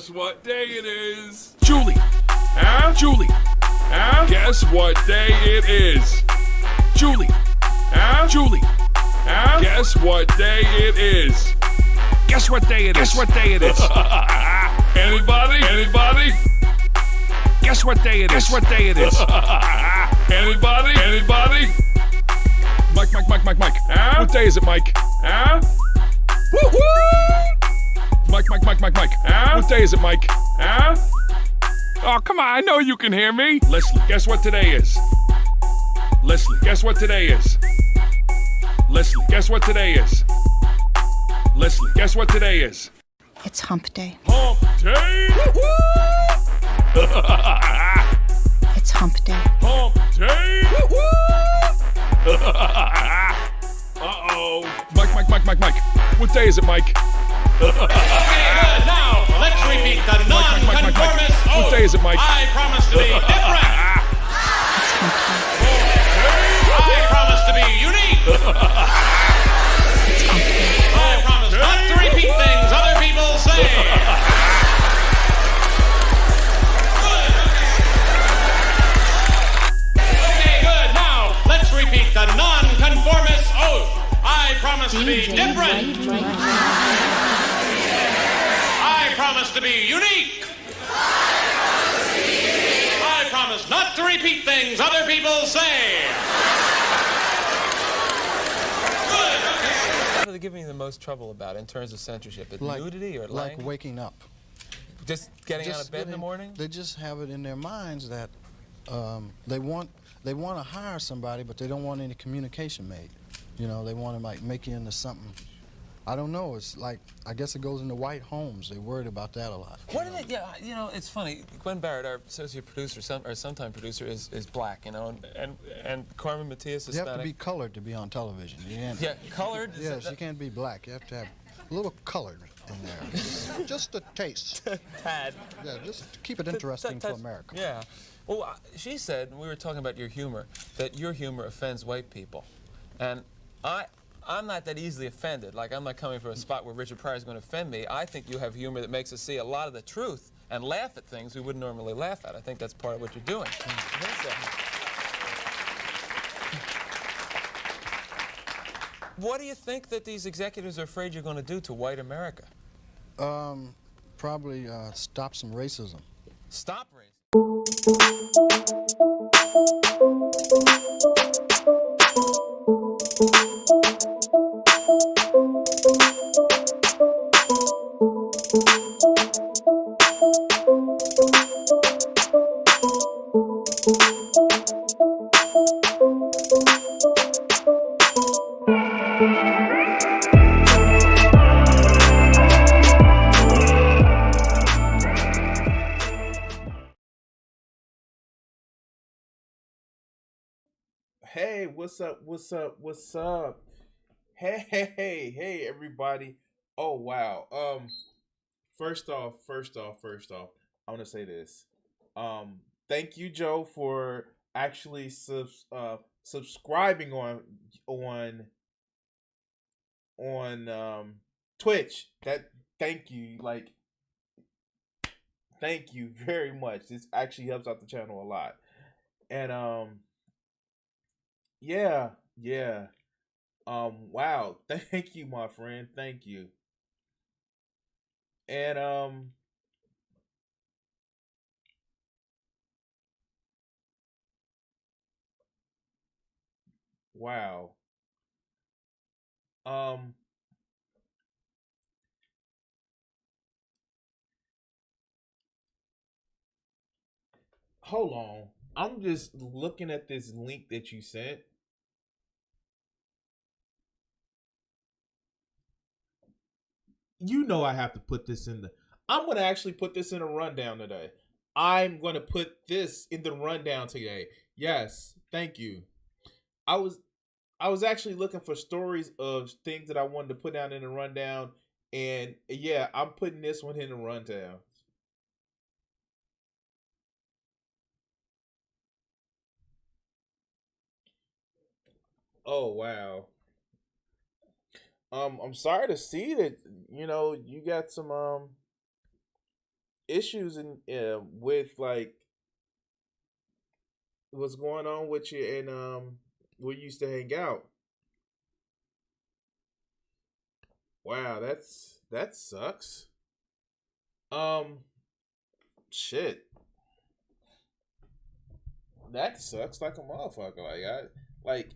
Guess what day it is? Julie. Huh? Julie. Huh? Guess what day it is? Julie. Huh? Julie. Huh? Guess what day it is? Guess what day it is? Guess what day it is? Anybody? Anybody? Guess what day it is? Guess what day it is? Anybody? Anybody? Mike. Huh? What day is it, Mike? Huh? Woo-hoo! Mike. Huh? What day is it, Mike? Huh? Oh, come on, I know you can hear me. Leslie, guess what today is? Leslie, guess what today is? Leslie, guess what today is? Leslie, guess what today is? It's hump day. Hump day! It's hump day. Hump day! Uh-oh. Mike. What day is it, Mike? Okay, good. Now, let's repeat the non-conformist oath. What day is it, Mike? I promise to be different. I promise to be unique. I promise not to repeat things other people say. Okay, good. Now, let's repeat the non-conformist oath. I promise to be different. I promise to be unique. I promise not to repeat things other people say. Good. What are they giving you the most trouble about in terms of censorship? Nudity or like lying? waking up. Just getting out of bed in the morning? They just have it in their minds that they want to hire somebody, but they don't want any communication made. You know, they want to like make you into something. I don't know. It's like, I guess it goes into white homes. They're worried about that a lot. What are they? Yeah, you know, it's funny. Gwen Barrett, our associate producer, or sometime producer, is black. You know, and Carmen Matias is You Hispanic. have to be colored to be on television. You can't, Yeah, colored. Yes, you can't be black. You have to have a little colored in there. Just a taste. Tad. Yeah, just to keep it interesting for America. Yeah. Well, she said, and we were talking about your humor, that your humor offends white people, and I'm not that easily offended. Like, I'm not coming from a spot where Richard Pryor is going to offend me. I think you have humor that makes us see a lot of the truth and laugh at things we wouldn't normally laugh at. I think that's part of what you're doing. What do you think that these executives are afraid you're going to do to white America? Probably stop some racism. Stop racism. Hey, what's up? Hey, everybody. Oh, wow. First off, I want to say this. Thank you, Joe, for actually subscribing on Twitch. Thank you. Thank you very much. This actually helps out the channel a lot. And yeah. Wow. Thank you, my friend. Thank you. And wow. Hold on. I'm just looking at this link that you sent. You know I have to put this in I'm going to actually put this in a rundown today. I'm going to put this in the rundown today. Yes, thank you. I was actually looking for stories of things that I wanted to put down in the rundown, and yeah, I'm putting this one in the rundown. Oh wow. I'm sorry to see that, you got some issues in with like what's going on with you and we used to hang out. Wow, that sucks. Um, shit, that sucks like a motherfucker. Like,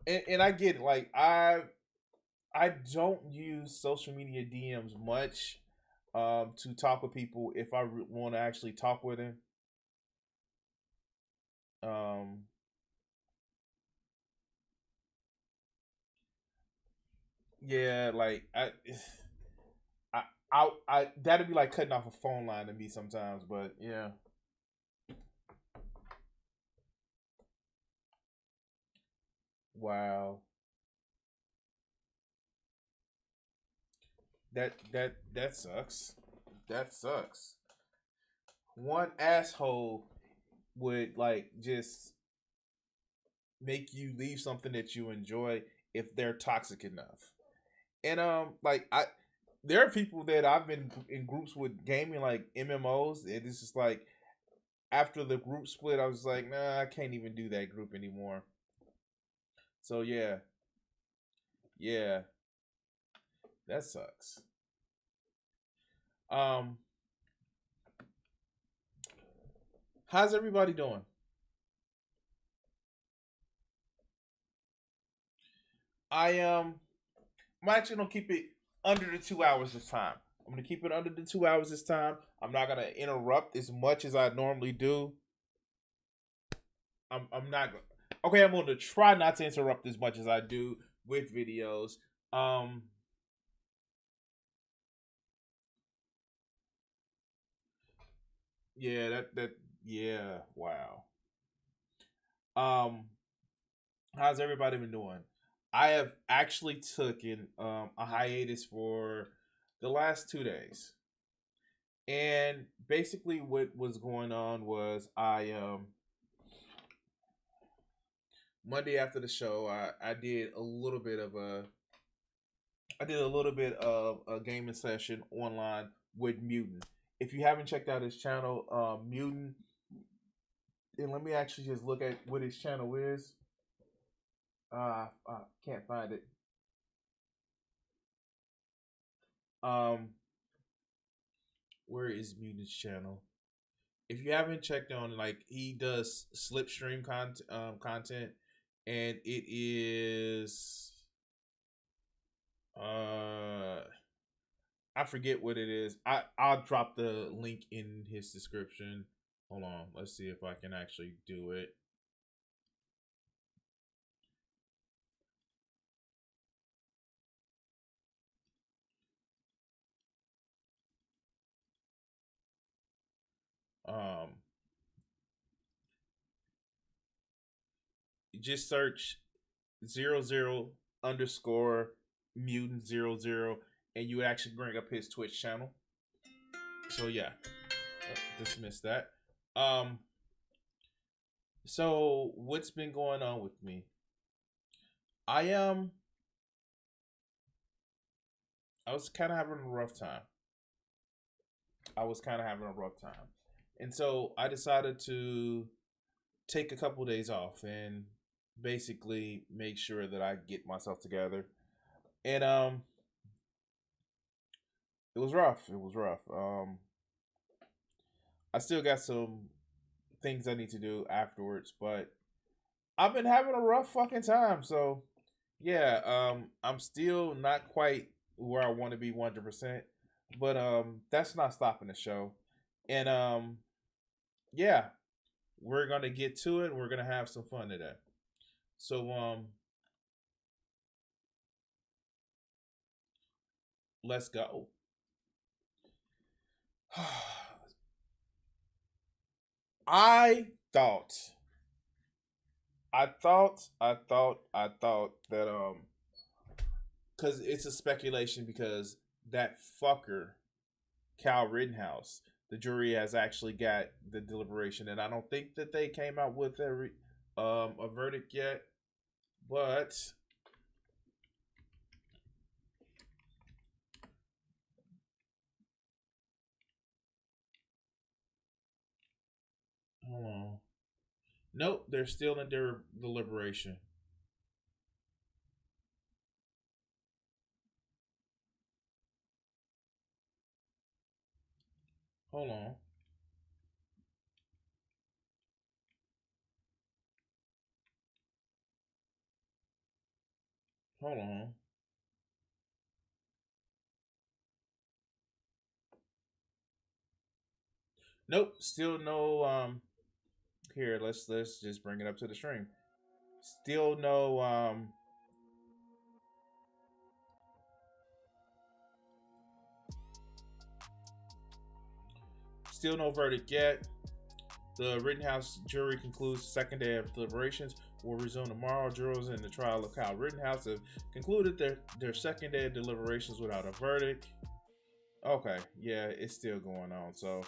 and I get it. Like I don't use social media DMs much to talk with people if I want to actually talk with them. Um, yeah, like I, I that'd be like cutting off a phone line to me sometimes. But yeah, wow, that sucks. That sucks. One asshole would like just make you leave something that you enjoy if they're toxic enough. And like I there are people that I've been in groups with gaming like MMOs, and it's just like after the group split, I was like, nah, I can't even do that group anymore. So yeah, yeah, that sucks. Um, how's everybody doing? I I'm actually gonna keep it under the 2 hours this time. I'm gonna keep it under the 2 hours this time. I'm not gonna interrupt as much as I normally do. I'm not gonna. Okay, I'm gonna try not to interrupt as much as I do with videos. Um, yeah, yeah, wow. Um, how's everybody been doing? I have actually taken a hiatus for the last 2 days. And basically what was going on was I Monday after the show I did a little bit of a gaming session online with Mutant. If you haven't checked out his channel, Mutant, and let me actually just look at what his channel is. I can't find it. Um, where is Mutant's channel? If you haven't checked on, like, he does slipstream content, and it is uh I forget what it is. I'll drop the link in his description. Hold on, let's see if I can actually do it. Um, just search 00 underscore mutant 00, and you actually bring up his Twitch channel. So yeah, dismiss that. Um, so what's been going on with me? I I was kind of having a rough time. And so I decided to take a couple days off and basically make sure that I get myself together. And it was rough. It was rough. I still got some things I need to do afterwards, but I've been having a rough fucking time. So yeah, I'm still not quite where I want to be 100%, but that's not stopping the show. And yeah, we're gonna get to it. We're gonna have some fun today. So let's go. I thought, I thought that because it's a speculation because that fucker Cal Rittenhouse, the jury has actually got the deliberation, and I don't think that they came out with a verdict yet, but Hold on. Nope, they're still in their deliberation. Hold on. Hold on. Nope, still no here, let's just bring it up to the stream. Still no still no verdict yet. The Rittenhouse jury concludes the second day of deliberations will resume tomorrow. Jurors in the trial of Kyle Rittenhouse have concluded their second day of deliberations without a verdict. Okay, yeah, it's still going on. So,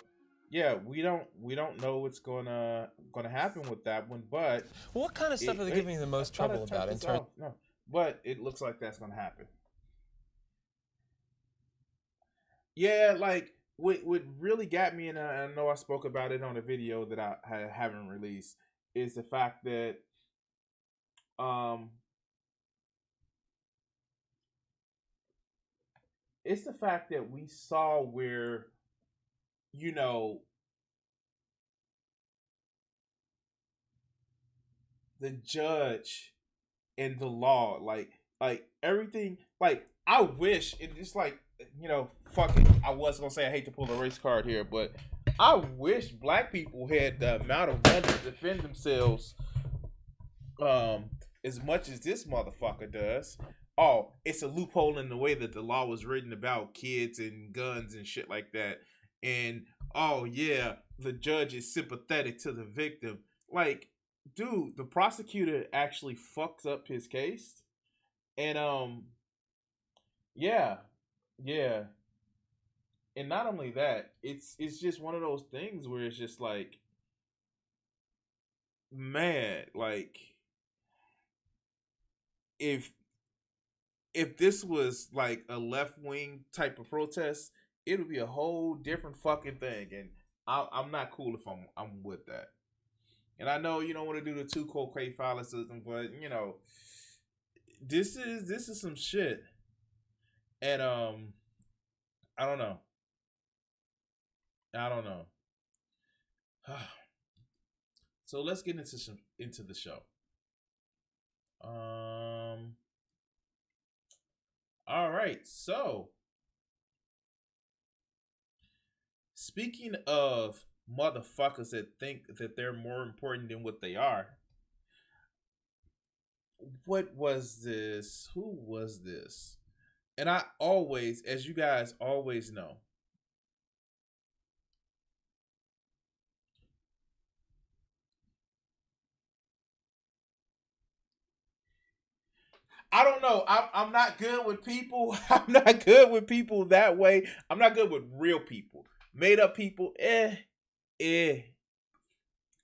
yeah, we don't know what's gonna happen with that one. But What kind of stuff are they giving you the most trouble about in terms? No, but it looks like that's gonna happen. Yeah, like what really got me, and I know I spoke about it on a video that I haven't released, is the fact that um it's the fact that we saw where, you know, the judge and the law, like everything, like I wish it's like, you know, fuck it. I was gonna say I hate to pull a race card here, but I wish black people had the amount of money to defend themselves as much as this motherfucker does. Oh, it's a loophole in the way that the law was written about kids and guns and shit like that. And oh yeah, the judge is sympathetic to the victim. Like, dude, the prosecutor actually fucks up his case. And yeah, yeah. And not only that, it's just one of those things where it's just like, man, like if this was like a left wing type of protest, it would be a whole different fucking thing. And I'm not cool if I'm with that. And I know you don't want to do the too cold Catholicism, but you know, this is some shit. And I don't know. I don't know. So let's get into the show. All right. So, speaking of motherfuckers that think that they're more important than what they are, what was this? Who was this? And I always, as you guys always know, I don't know. I'm not good with people. I'm not good with people that way. I'm not good with real people. Made up people, eh.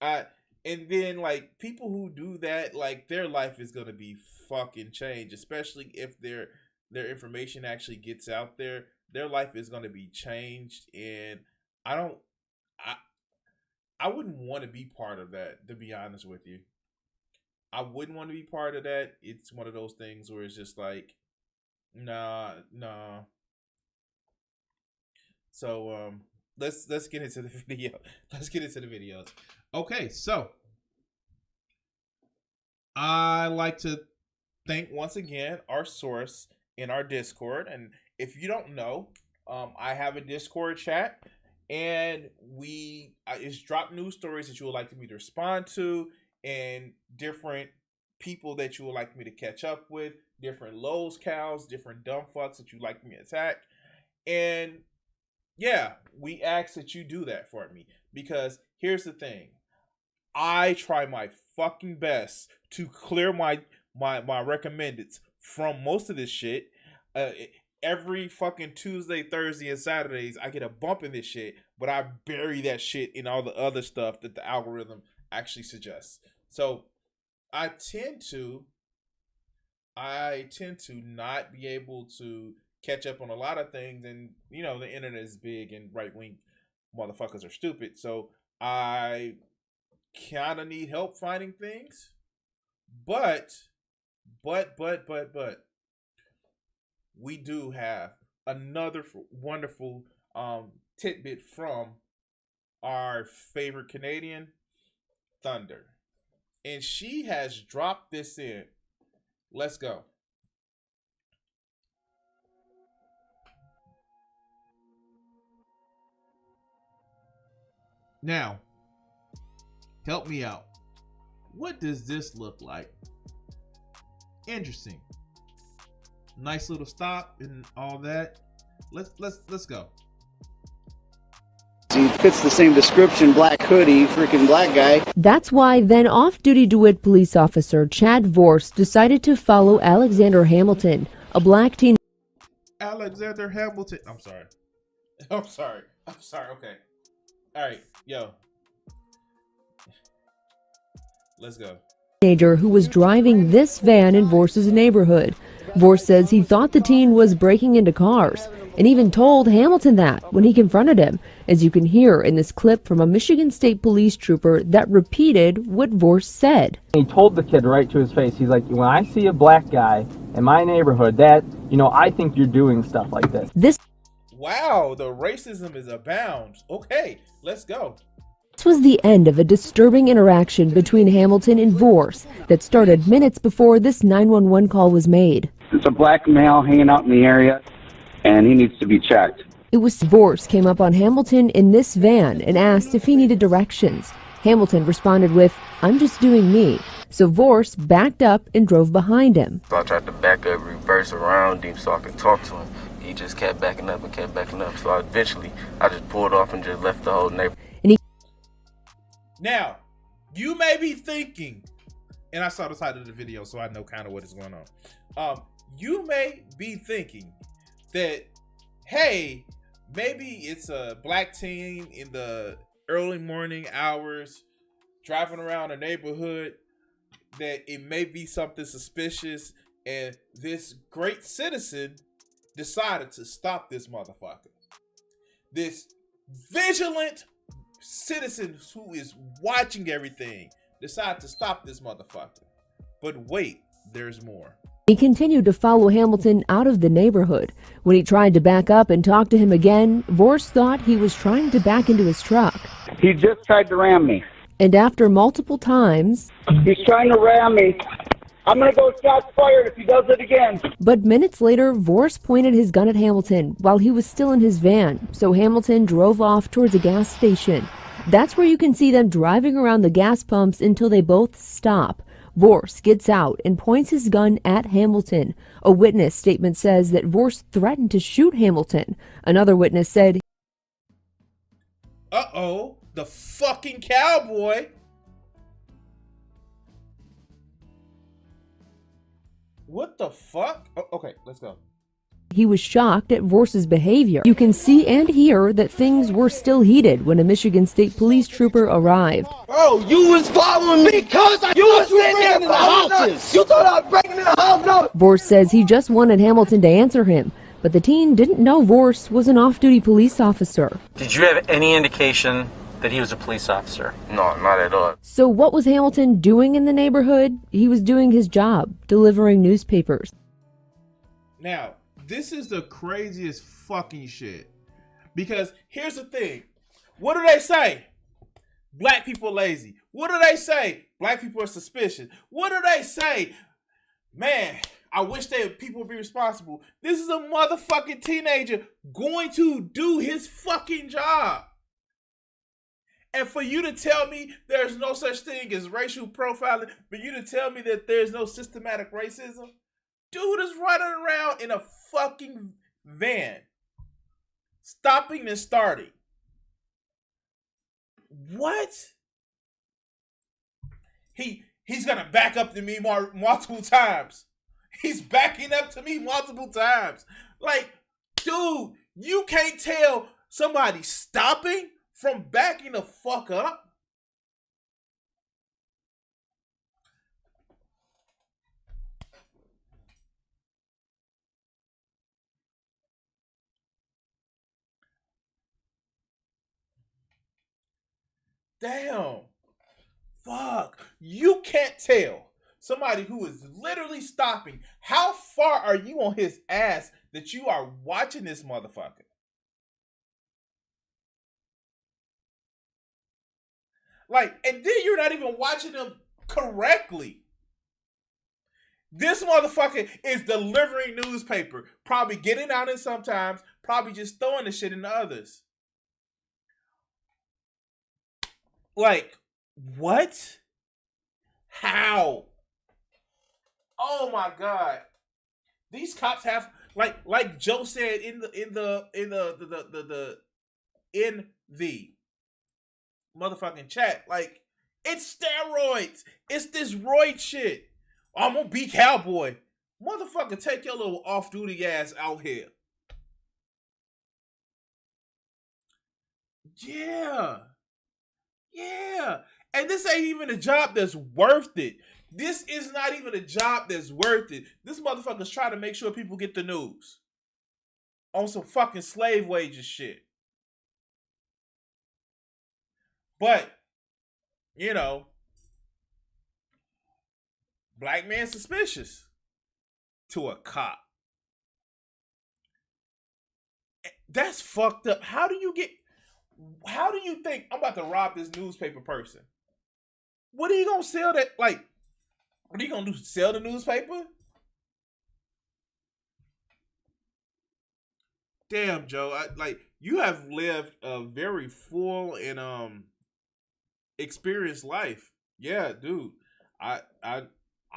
I and then like people who do that, like their life is gonna be fucking changed, especially if their information actually gets out there. Their life is gonna be changed, and I don't, I I wouldn't want to be part of that. To be honest with you, I wouldn't want to be part of that. It's one of those things where it's just like, nah, nah. So let's get into the video. Let's get into the videos. Okay, so I like to thank once again our source in our Discord. And if you don't know, I have a Discord chat, and we it's drop news stories that you would like me to respond to, and different people that you would like me to catch up with, different lows cows, different dumb fucks that you'd like me to attack. And yeah, we ask that you do that for me, because here's the thing. I try my fucking best to clear my recommendeds from most of this shit. Uh, every fucking Tuesday, Thursday, and Saturdays, I get a bump in this shit, but I bury that shit in all the other stuff that the algorithm actually suggests. So I tend to not be able to catch up on a lot of things, and you know the internet is big and right wing motherfuckers are stupid. So I kind of need help finding things. But, we do have another wonderful tidbit from our favorite Canadian, Thunder. And she has dropped this in. Let's go. Now, help me out. What does this look like? Interesting. Nice little stop and all that. Let's go. He fits the same description, black hoodie, freaking black guy. That's why then off-duty DeWitt police officer Chad Vorse decided to follow Alexander Hamilton, a black teen. Alexander Hamilton. I'm sorry. Okay. All right, yo. Let's go. Teenager who was driving this van in Vorse's neighborhood. Vorse says he thought the teen was breaking into cars and even told Hamilton that when he confronted him, as you can hear in this clip from a Michigan State police trooper that repeated what Vorse said. He told the kid right to his face, he's like, when I see a black guy in my neighborhood, that, I think you're doing stuff like this. Wow, the racism is abound. Okay, let's go. This was the end of a disturbing interaction between Hamilton and Vorse that started minutes before this 911 call was made. It's a black male hanging out in the area, and he needs to be checked. It was Vorse came up on Hamilton in this van and asked if he needed directions. Hamilton responded with, "I'm just doing me." So Vorse backed up and drove behind him. So I tried to back up, reverse around him so I could talk to him. He just kept backing up and kept backing up. So eventually, I just pulled off and just left the whole neighborhood. Now, you may be thinking, and I saw the title of the video, so I know kind of what is going on. You may be thinking that, hey, maybe it's a black teen in the early morning hours driving around a neighborhood, that it may be something suspicious, and this great citizen decided to stop this motherfucker. This vigilant citizen who is watching everything decided to stop this motherfucker. But wait, there's more. He continued to follow Hamilton out of the neighborhood. When he tried to back up and talk to him again, Vorse thought he was trying to back into his truck. He just tried to ram me. And after multiple times, He's trying to ram me. I'm going to go shots fired if he does it again. But minutes later, Vorse pointed his gun at Hamilton while he was still in his van, so Hamilton drove off towards a gas station. That's where you can see them driving around the gas pumps until they both stop. Vorse gets out and points his gun at Hamilton. A witness statement says that Vorse threatened to shoot Hamilton. Another witness said, "Uh-oh, the fucking cowboy." What the fuck? Oh, okay, let's go. He was shocked at Vorse's behavior. You can see and hear that things were still heated when a Michigan State police trooper arrived. Bro, you was following me because you was breaking in the houses. You thought I was breaking in the house? No. Vorse says he just wanted Hamilton to answer him, but the teen didn't know Vorse was an off-duty police officer. Did you have any indication that he was a police officer? No, not at all. So what was Hamilton doing in the neighborhood? He was doing his job, delivering newspapers. Now, this is the craziest fucking shit. Because here's the thing. What do they say? Black people are lazy. What do they say? Black people are suspicious. What do they say? Man, I wish people would be responsible. This is a motherfucking teenager going to do his fucking job. And for you to tell me there's no such thing as racial profiling, for you to tell me that there's no systematic racism, dude is running around in a fucking van, stopping and starting. What? He's gonna back up to me multiple times. He's backing up to me multiple times. Like, dude, you can't tell somebody stopping from backing the fuck up. Damn. fuck. You can't tell somebody who is literally stopping. How far are you on his ass that you are watching this motherfucker? Like, and then you're not even watching him correctly. This motherfucker is delivering newspaper, probably getting out in sometimes, probably just throwing the shit into others. Like, what? How? Oh my god! These cops have like Joe said in the motherfucking chat. Like, it's steroids. It's this roid shit. I'm gonna be cowboy. Motherfucker, take your little off-duty ass out here. Yeah. Yeah. And this ain't even a job that's worth it. This is not even a job that's worth it. This motherfucker's trying to make sure people get the news. On some fucking slave wages shit. But, you know, black man suspicious to a cop. That's fucked up. How do you think I'm about to rob this newspaper person? What are you gonna sell that? Like, what are you gonna do? Sell the newspaper? Damn, Joe. You have lived a very full and experienced life. Yeah, dude. I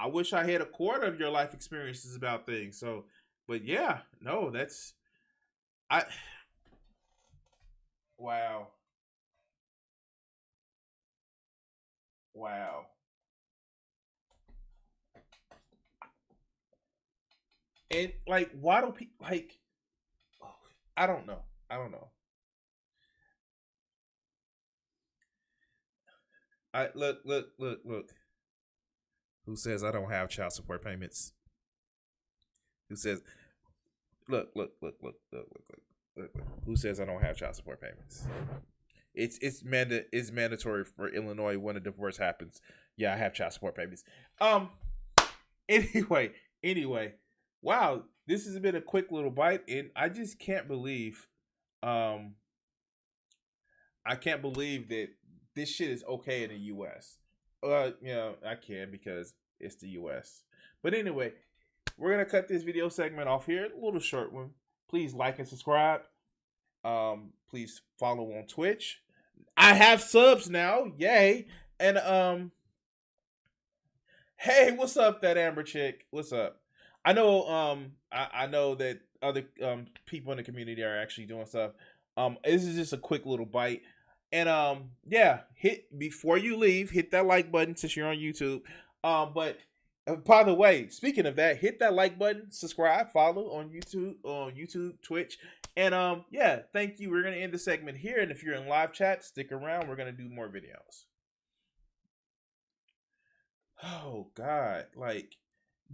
wish I had a quarter of your life experiences about things. So, but yeah, no, wow. Wow. And like, why do people like? I don't know. Look. Who says I don't have child support payments? Who says? Look. Who says I don't have child support payments? It's mandatory for Illinois when a divorce happens. Yeah, I have child support payments. Anyway. Wow, this has been a quick little bite, and I just can't believe, I can't believe that this shit is okay in the U.S. I can because it's the U.S. But anyway, we're gonna cut this video segment off here. A little short one. Please like and subscribe. Please follow on Twitch. I have subs now. Yay! And hey, what's up, that Amber chick? What's up? I know I know that other people in the community are actually doing stuff. This is just a quick little bite. And yeah, before you leave, hit that like button since you're on YouTube. But by the way, speaking of that, hit that like button, subscribe, follow on YouTube, Twitch. And yeah, thank you. We're gonna end the segment here. And if you're in live chat, stick around. We're gonna do more videos. Oh God, like,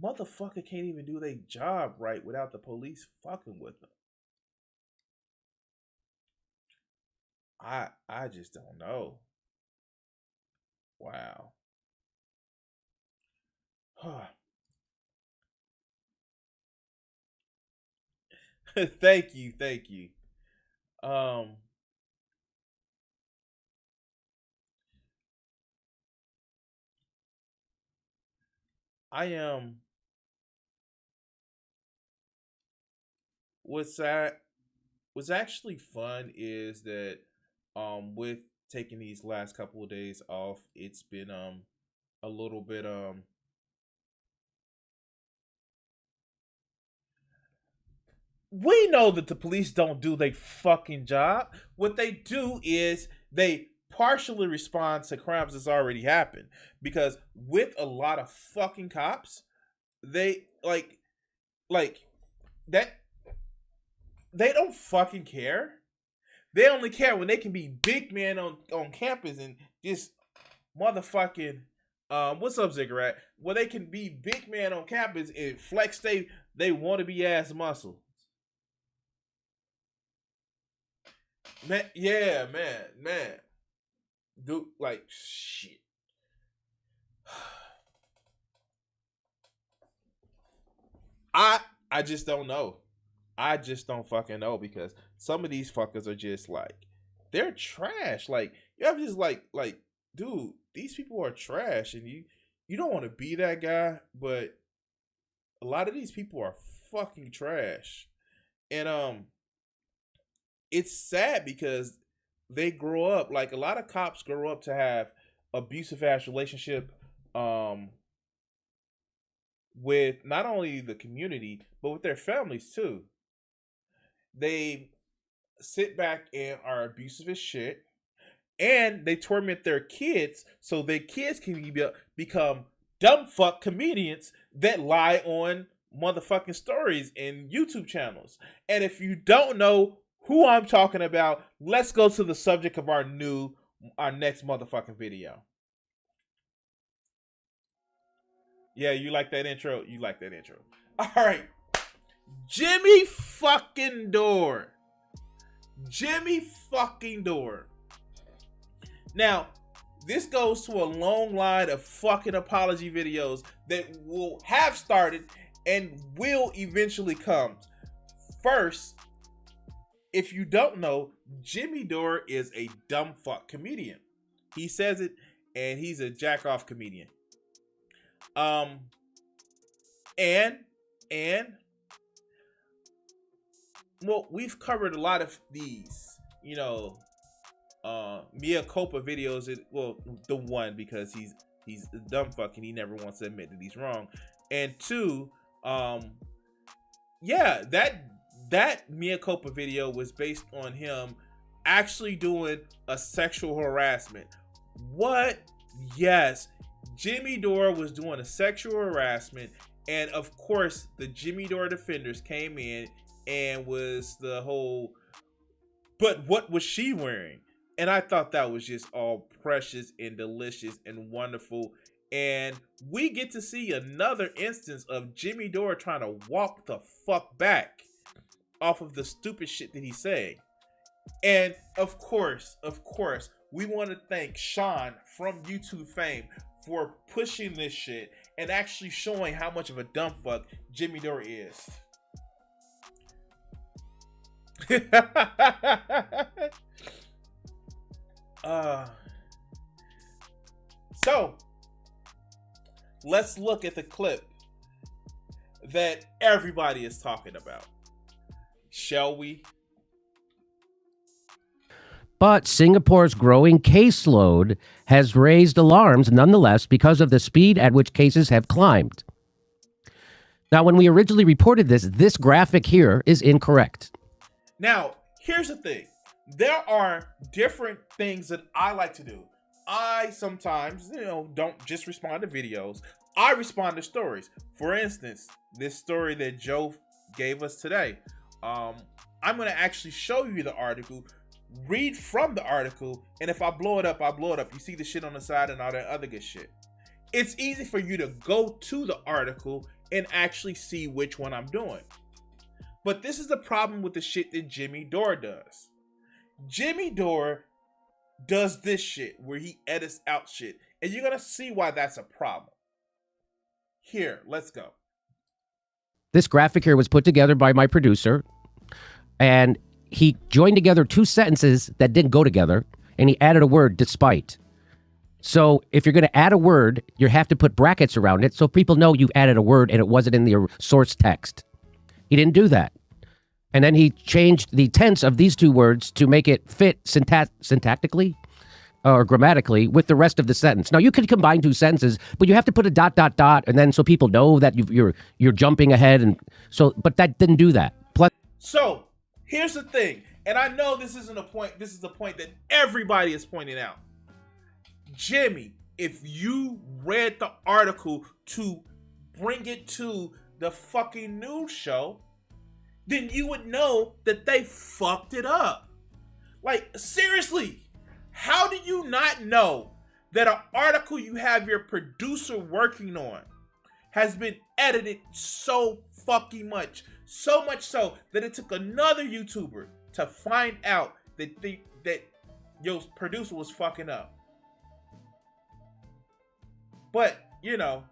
motherfucker can't even do their job right without the police fucking with them. I just don't know. Wow. Thank you. I am. What's actually fun is that with taking these last couple of days off, it's been a little bit we know that the police don't do their fucking job. What they do is they partially respond to crimes that's already happened. Because with a lot of fucking cops, they like that they don't fucking care. They only care when they can be big men on campus and just motherfucking what's up, Ziggurat? Where they can be big man on campus and flex they want to be ass muscle. Man, yeah, man. Dude, like, shit. I just don't know. I just don't fucking know, because some of these fuckers are just like, they're trash. Like, you have just like, dude, these people are trash, and you don't want to be that guy, but a lot of these people are fucking trash. And it's sad because they grow up, like, a lot of cops grow up to have abusive ass relationship with not only the community but with their families too. They sit back and are abusive as shit, and they torment their kids so their kids can become dumb fuck comedians that lie on motherfucking stories and YouTube channels. And if you don't know who I'm talking about, let's go to the subject of our next motherfucking video. Yeah, you like that intro? You like that intro. All right. Jimmy fucking Dore. Jimmy fucking Dore. Now, this goes to a long line of fucking apology videos that will have started and will eventually come. First, if you don't know, Jimmy Dore is a dumb fuck comedian. He says it, and he's a jack off comedian. Well, we've covered a lot of these, Mea Culpa videos. Well, the one, because he's a dumb fuck and he never wants to admit that he's wrong. And two, yeah, that Mea Culpa video was based on him actually doing a sexual harassment. What? Yes, Jimmy Dore was doing a sexual harassment, and of course the Jimmy Dore defenders came in and was the whole, but what was she wearing? And I thought that was just all precious and delicious and wonderful. And we get to see another instance of Jimmy Dore trying to walk the fuck back off of the stupid shit that he's saying. And of course, we want to thank Sean from YouTube fame for pushing this shit and actually showing how much of a dumb fuck Jimmy Dore is. So let's look at the clip that everybody is talking about, shall we? But Singapore's growing caseload has raised alarms nonetheless because of the speed at which cases have climbed. Now, when we originally reported this graphic here is incorrect. Now, here's the thing. There are different things that I like to do. I sometimes, don't just respond to videos. I respond to stories. For instance, this story that Joe gave us today. I'm going to actually show you the article, read from the article, and if I blow it up, I blow it up. You see the shit on the side and all that other good shit. It's easy for you to go to the article and actually see which one I'm doing. But this is the problem with the shit that Jimmy Dore does. Jimmy Dore does this shit where he edits out shit. And you're going to see why that's a problem. Here, let's go. This graphic here was put together by my producer, and he joined together two sentences that didn't go together, and he added a word, despite. So if you're going to add a word, you have to put brackets around it so people know you've added a word and it wasn't in the source text. He didn't do that. And then he changed the tense of these two words to make it fit syntactically or grammatically with the rest of the sentence. Now, you could combine two sentences, but you have to put a ... and then so people know that you're jumping ahead. And so, but that didn't do that. So here's the thing, and I know this isn't a point. This is the point that everybody is pointing out. Jimmy, if you read the article to bring it to the fucking news show, then you would know that they fucked it up. Like, seriously, how do you not know that an article you have your producer working on has been edited so fucking much? So much so that it took another YouTuber to find out that your producer was fucking up. But, you know,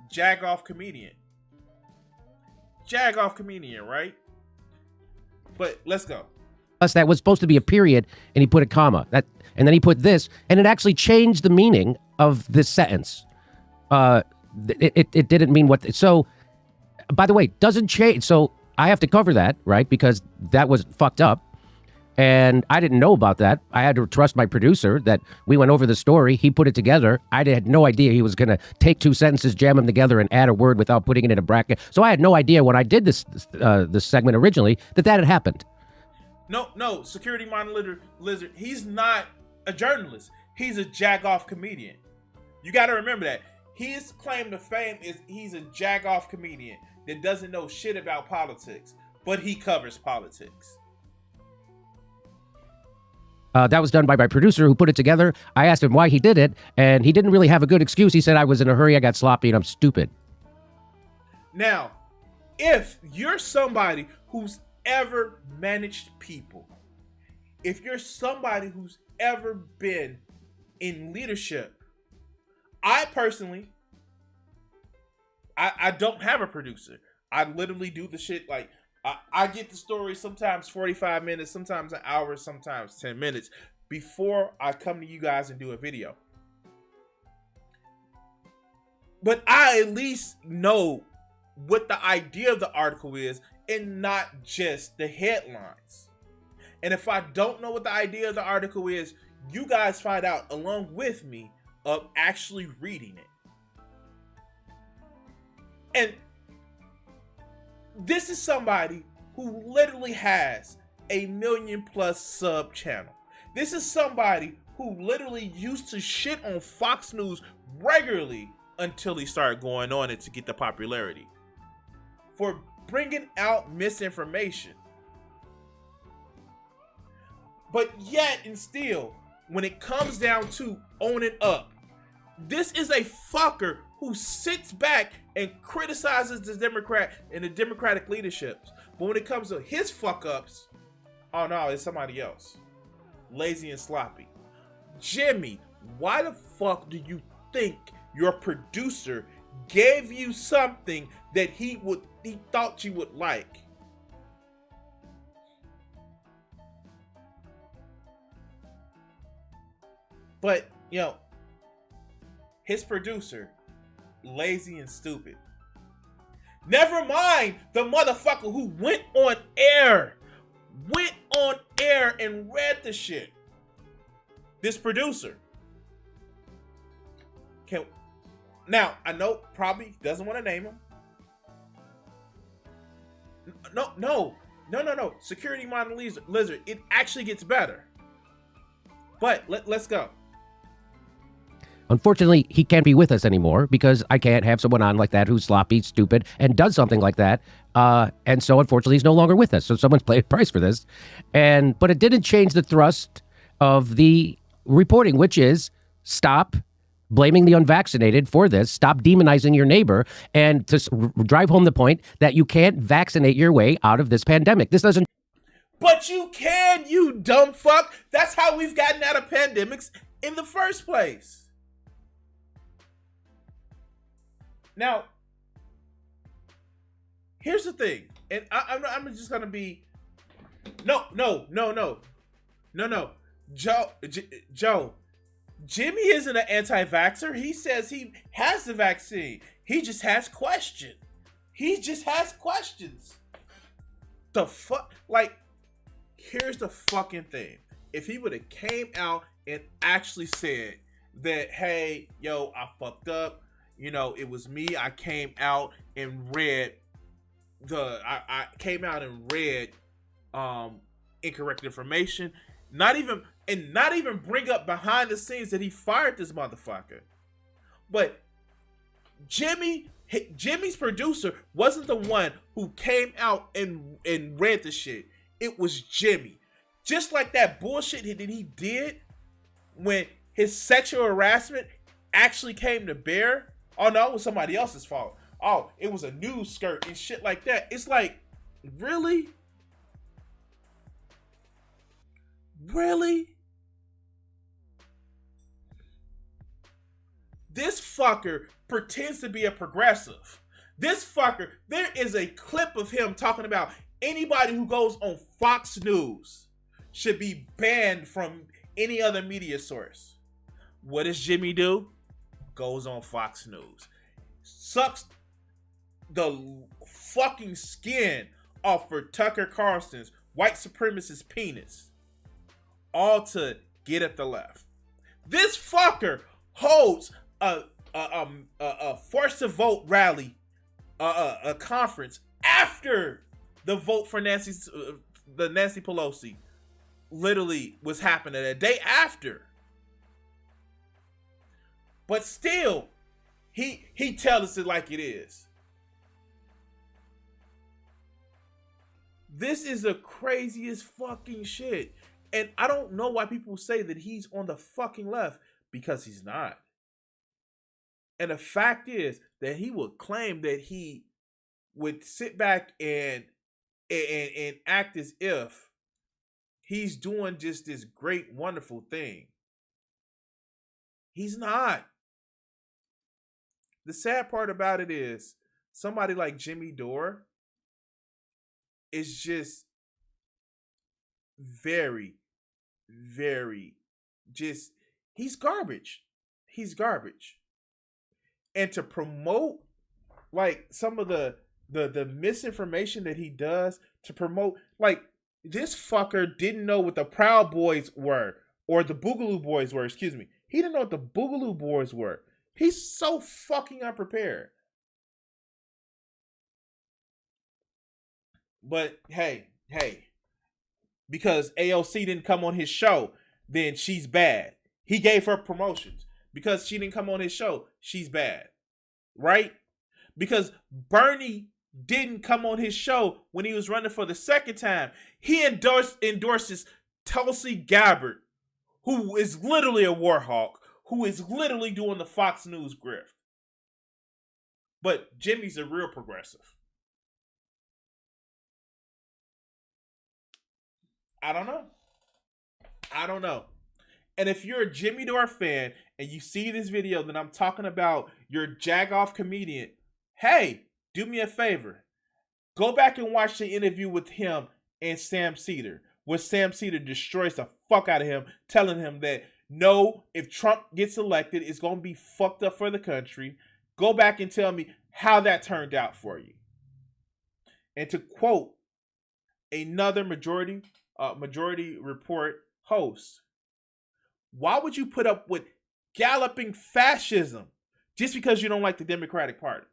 jag off comedian. Jag off comedian, right? But let's go. That was supposed to be a period, and he put a comma. And then he put this, and it actually changed the meaning of this sentence. It didn't mean what. So, by the way, doesn't change. So I have to cover that, right? Because that was fucked up. And I didn't know about that. I had to trust my producer that we went over the story. He put it together. I had no idea he was going to take two sentences, jam them together, and add a word without putting it in a bracket. So I had no idea when I did this segment originally that had happened. No, security minded lizard. He's not a journalist. He's a jag-off comedian. You got to remember that. His claim to fame is he's a jag-off comedian that doesn't know shit about politics, but he covers politics. That was done by my producer who put it together. I asked him why he did it, and he didn't really have a good excuse. He said, I was in a hurry, I got sloppy, and I'm stupid. Now, if you're somebody who's ever managed people, if you're somebody who's ever been in leadership, I personally, I don't have a producer. I literally do the shit like, I get the story sometimes 45 minutes, sometimes an hour, sometimes 10 minutes before I come to you guys and do a video. But I at least know what the idea of the article is and not just the headlines. And if I don't know what the idea of the article is, you guys find out along with me of actually reading it. And this is somebody who literally has 1 million+ sub channel. This is somebody who literally used to shit on Fox News regularly until he started going on it to get the popularity for bringing out misinformation. But yet and still, when it comes down to owning up, this is a fucker who sits back and criticizes the Democrat and the Democratic leaderships. But when it comes to his fuck ups, oh no, it's somebody else. Lazy and sloppy. Jimmy, why the fuck do you think your producer gave you something that he thought you would like? But, you know, his producer, lazy and stupid. Never mind the motherfucker who went on air and read the shit. This producer. Now, I know probably doesn't want to name him. No. Security minded lizard. It actually gets better. But let's go. Unfortunately, he can't be with us anymore because I can't have someone on like that who's sloppy, stupid, and does something like that. And so, unfortunately, he's no longer with us. So someone's paid a price for this. But it didn't change the thrust of the reporting, which is stop blaming the unvaccinated for this. Stop demonizing your neighbor and to drive home the point that you can't vaccinate your way out of this pandemic. This doesn't. But you can, you dumb fuck. That's how we've gotten out of pandemics in the first place. Now, here's the thing, and I'm just gonna be, no, Joe, Jimmy isn't an anti-vaxxer. He says he has the vaccine. He just has questions. The fuck, like, here's the fucking thing. If he would have came out and actually said that, hey, yo, I fucked up. You know, it was me. I came out and read incorrect information. Not even bring up behind the scenes that he fired this motherfucker. But Jimmy's producer wasn't the one who came out and read the shit. It was Jimmy. Just like that bullshit that he did when his sexual harassment actually came to bear. Oh no, it was somebody else's fault. Oh, it was a news skirt and shit like that. It's like, really? Really? This fucker pretends to be a progressive. This fucker, there is a clip of him talking about anybody who goes on Fox News should be banned from any other media source. What does Jimmy do? Goes on Fox News. Sucks the fucking skin off for Tucker Carlson's white supremacist penis. All to get at the left. This fucker holds a force to vote rally, a conference after the vote for Nancy Pelosi literally was happening a day after. But still, he tells it like it is. This is the craziest fucking shit. And I don't know why people say that he's on the fucking left, because he's not. And the fact is that he would claim that he would sit back and act as if he's doing just this great, wonderful thing. He's not. The sad part about it is somebody like Jimmy Dore is just very, very just, he's garbage. He's garbage. And to promote like some of the misinformation that he does, to promote, like, this fucker didn't know what the Proud Boys were, or the Boogaloo Boys were, excuse me. He didn't know what the Boogaloo Boys were. He's so fucking unprepared. But hey, because AOC didn't come on his show, then she's bad. He gave her promotions. Because she didn't come on his show, she's bad. Right? Because Bernie didn't come on his show when he was running for the second time. He endorses Tulsi Gabbard, who is literally a war hawk, who is literally doing the Fox News grift. But Jimmy's a real progressive. I don't know. And if you're a Jimmy Dore fan and you see this video that I'm talking about your jagoff comedian, hey, do me a favor. Go back and watch the interview with him and Sam Cedar, where Sam Cedar destroys the fuck out of him, telling him that no, if Trump gets elected, it's going to be fucked up for the country. Go back and tell me how that turned out for you. And to quote another Majority Report host, why would you put up with galloping fascism just because you don't like the Democratic Party?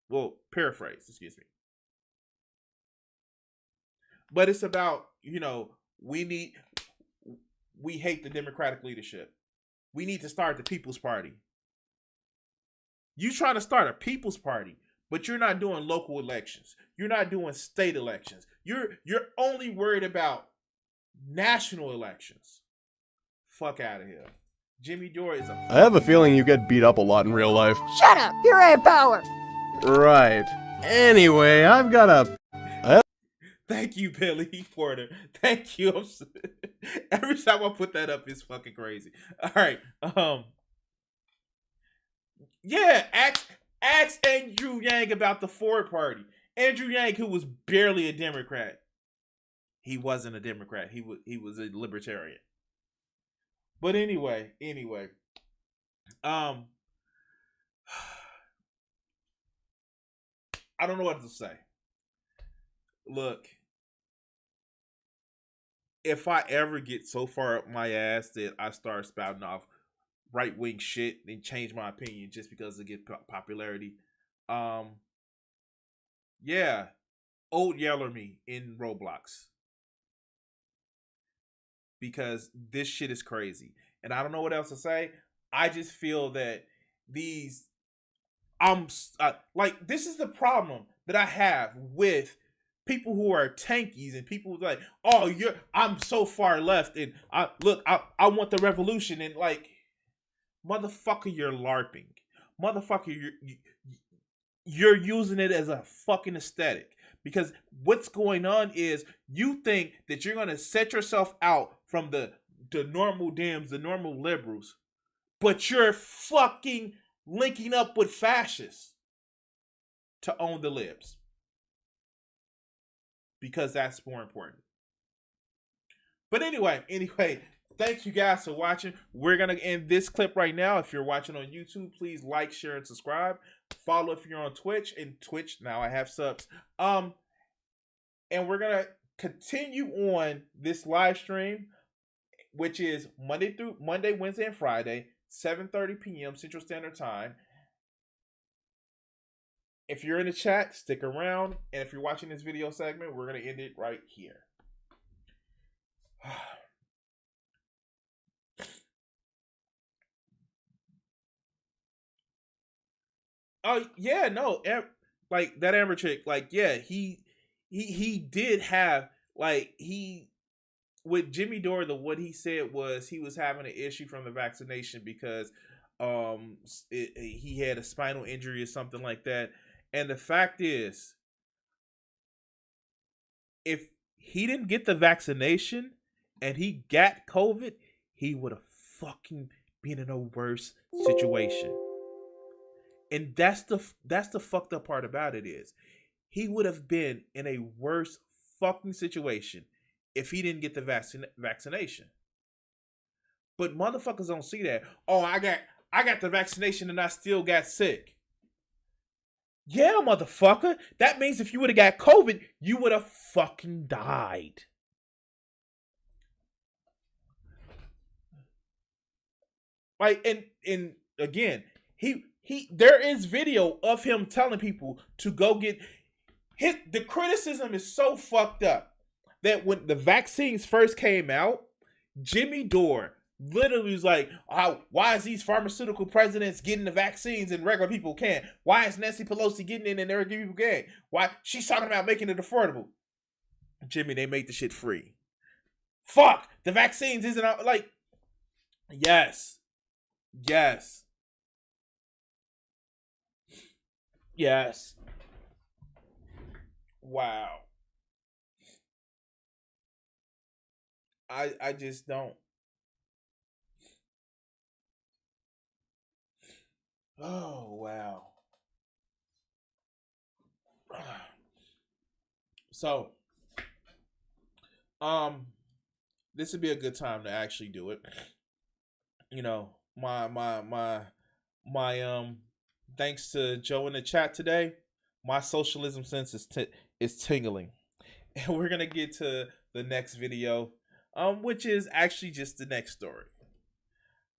Well, paraphrase, excuse me. But it's about, we hate the Democratic leadership. We need to start the People's Party. You trying to start a People's Party, but you're not doing local elections. You're not doing state elections. You're only worried about national elections. Fuck out of here. Jimmy Dore is a... I have a feeling you get beat up a lot in real life. Shut up! You're a power! Right. Anyway, I've got a... Thank you, Billy Porter. Thank you. Every time I put that up, it's fucking crazy. All right. Yeah, ask Andrew Yang about the Ford Party. Andrew Yang, who was barely a Democrat. He wasn't a Democrat. He was a libertarian. But anyway. I don't know what to say. Look, if I ever get so far up my ass that I start spouting off right-wing shit and change my opinion just because it gets popularity, yeah, old Yeller me in Roblox. Because this shit is crazy. And I don't know what else to say. I just feel that this is the problem that I have with people who are tankies and people who are like, oh, I'm so far left and I want the revolution, and like, motherfucker, you're LARPing. Motherfucker, you're using it as a fucking aesthetic. Because what's going on is you think that you're going to set yourself out from the normal Dems, the normal liberals, but you're fucking linking up with fascists to own the libs. Because that's more important. But anyway, thank you guys for watching. We're going to end this clip right now. If you're watching on YouTube, please like, share, and subscribe. Follow if you're on Twitch. And Twitch, now I have subs. And we're going to continue on this live stream, which is Monday, Wednesday, and Friday, 7:30 p.m. Central Standard Time. If you're in the chat, stick around. And if you're watching this video segment, we're going to end it right here. Oh yeah, no, like that Amber chick, like yeah, he did have like with Jimmy Dore. What he said was he was having an issue from the vaccination because he had a spinal injury or something like that. And the fact is, if he didn't get the vaccination and he got COVID, he would have fucking been in a worse situation. And that's the fucked up part about it is he would have been in a worse fucking situation if he didn't get the vaccination. But motherfuckers don't see that. Oh, I got the vaccination and I still got sick. Yeah, motherfucker. That means if you would have got COVID, you would have fucking died. Like, and again, there is video of him telling people to go get the criticism is so fucked up that when the vaccines first came out, Jimmy Dore literally was like, oh, why is these pharmaceutical presidents getting the vaccines and regular people can't? Why is Nancy Pelosi getting in and regular people can't? Why? She's talking about making it affordable. Jimmy, they made the shit free. Fuck! The vaccines isn't like, yes. Yes. Yes. Wow. I just don't. Oh, wow. So, this would be a good time to actually do it. You know, my thanks to Joe in the chat today, my socialism sense is tingling. And we're going to get to the next video, which is actually just the next story.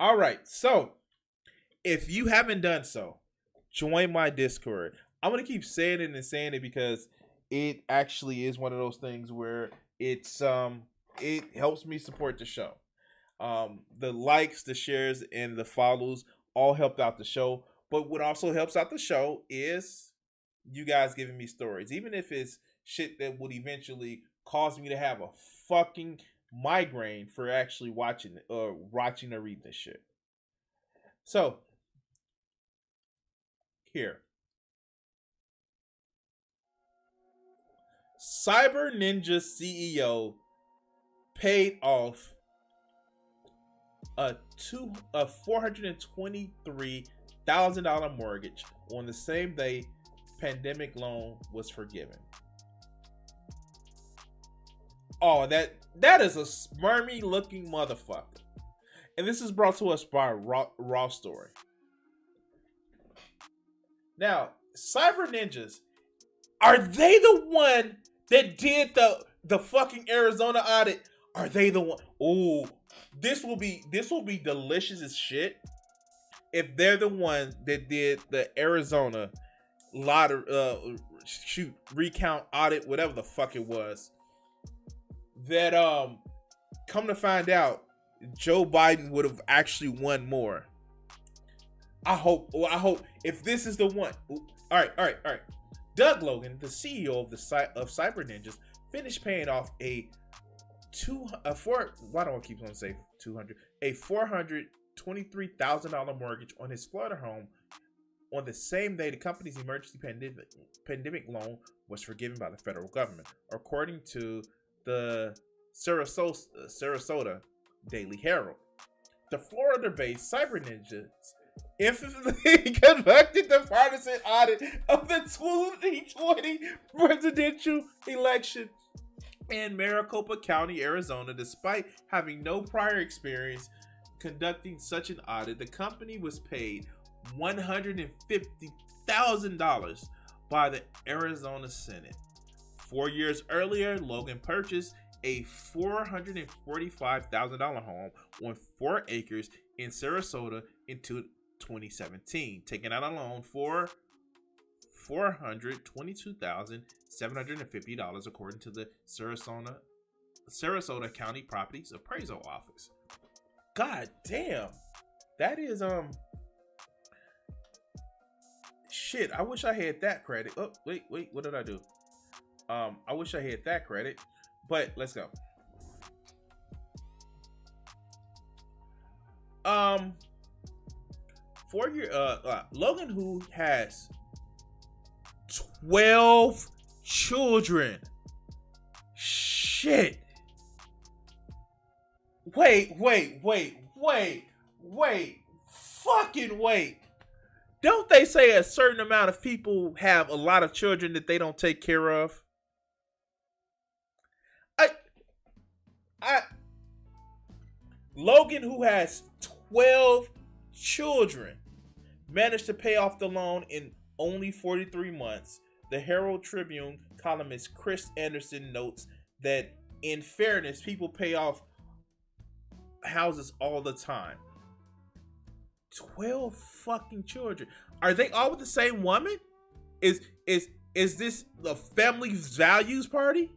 All right. So, if you haven't done so, join my Discord. I'm going to keep saying it and saying it because it actually is one of those things where it's it helps me support the show. The likes, the shares, and the follows all helped out the show. But what also helps out the show is you guys giving me stories. Even if it's shit that would eventually cause me to have a fucking migraine for actually watching or reading this shit. So, here. Cyber Ninja CEO paid off a $423,000 mortgage on the same day pandemic loan was forgiven. Oh, that is a smarmy looking motherfucker. And this is brought to us by Raw Story. Now, Cyber Ninjas, are they the one that did the fucking Arizona audit? Are they the one? Oh, this will be delicious as shit if they're the one that did the Arizona recount audit, whatever the fuck it was. That come to find out, Joe Biden would have actually won more. I hope if this is the one. All right. Doug Logan, the CEO of Cyber Ninjas, finished paying off a $423,000 mortgage on his Florida home on the same day the company's emergency pandemic loan was forgiven by the federal government, according to the Sarasota Daily Herald. the Florida-based Cyber Ninjas infamously conducted the partisan audit of the 2020 presidential election in Maricopa County, Arizona. Despite having no prior experience conducting such an audit, the company was paid $150,000 by the Arizona Senate. 4 years earlier, Logan purchased a $445,000 home on 4 acres in Sarasota in 2017, taking out a loan for $422,750 according to the Sarasota County Properties Appraisal Office. God damn. That is shit, I wish I had that credit. Oh, wait, what did I do? I wish I had that credit, but let's go. Logan, who has 12 children. Shit. Wait. Fucking wait. Don't they say a certain amount of people have a lot of children that they don't take care of? Logan, who has 12 children, managed to pay off the loan in only 43 months. The Herald Tribune columnist Chris Anderson notes that, in fairness, people pay off houses all the time. 12 fucking children. Are they all with the same woman? Is this the family values party?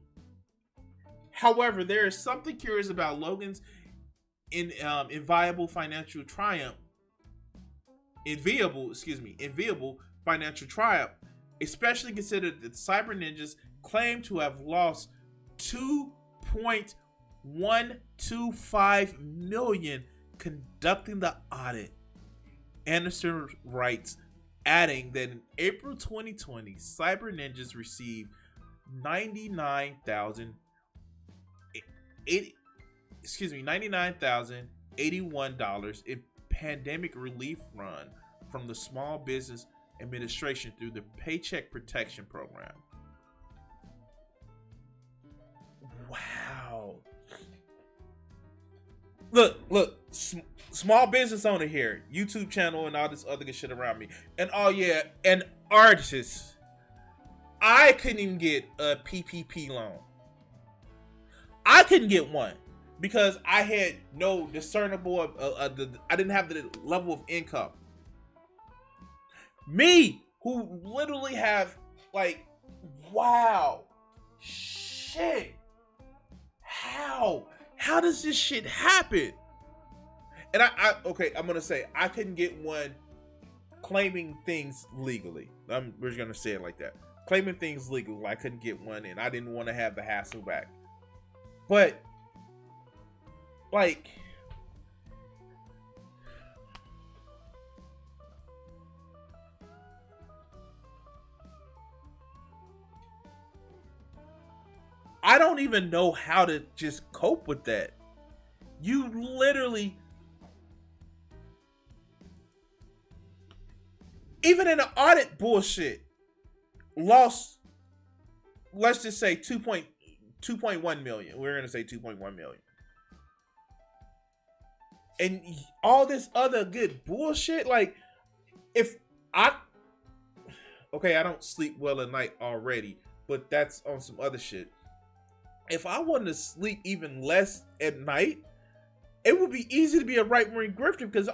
However, there is something curious about Logan's enviable financial triumph, especially considered that Cyber Ninjas claim to have lost $2.125 million conducting the audit. Anderson writes, adding that in April 2020, Cyber Ninjas received $99,081 in pandemic relief fund from the Small Business Administration through the Paycheck Protection Program. Wow. Look, small business owner here, YouTube channel and all this other good shit around me. And oh yeah, an artist. I couldn't even get a PPP loan. I couldn't get one because I had no discernible, I didn't have the level of income. Me, who literally have like, wow, shit. How does this shit happen? And okay, I'm gonna say I couldn't get one claiming things legally. We're just gonna say it like that. Claiming things legally, I couldn't get one, and I didn't want to have the hassle back. But like, I don't even know how to just cope with that. You literally, even in the audit bullshit, lost, let's just say 2.1 million. We're going to say 2.1 million. And all this other good bullshit, like, I don't sleep well at night already, but that's on some other shit. If I wanted to sleep even less at night, it would be easy to be a right-wing grifter because,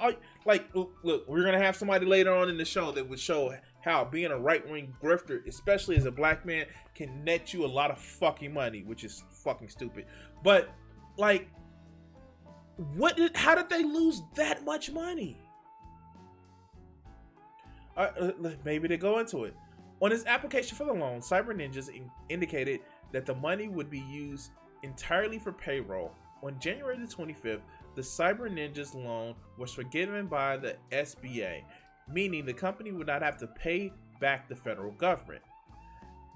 look, we're going to have somebody later on in the show that would show how being a right-wing grifter, especially as a black man, can net you a lot of fucking money, which is fucking stupid. But, like, how did they lose that much money? Maybe they go into it. On his application for the loan, Cyber Ninjas indicated that the money would be used entirely for payroll. On January the 25th, the Cyber Ninjas loan was forgiven by the SBA, meaning the company would not have to pay back the federal government.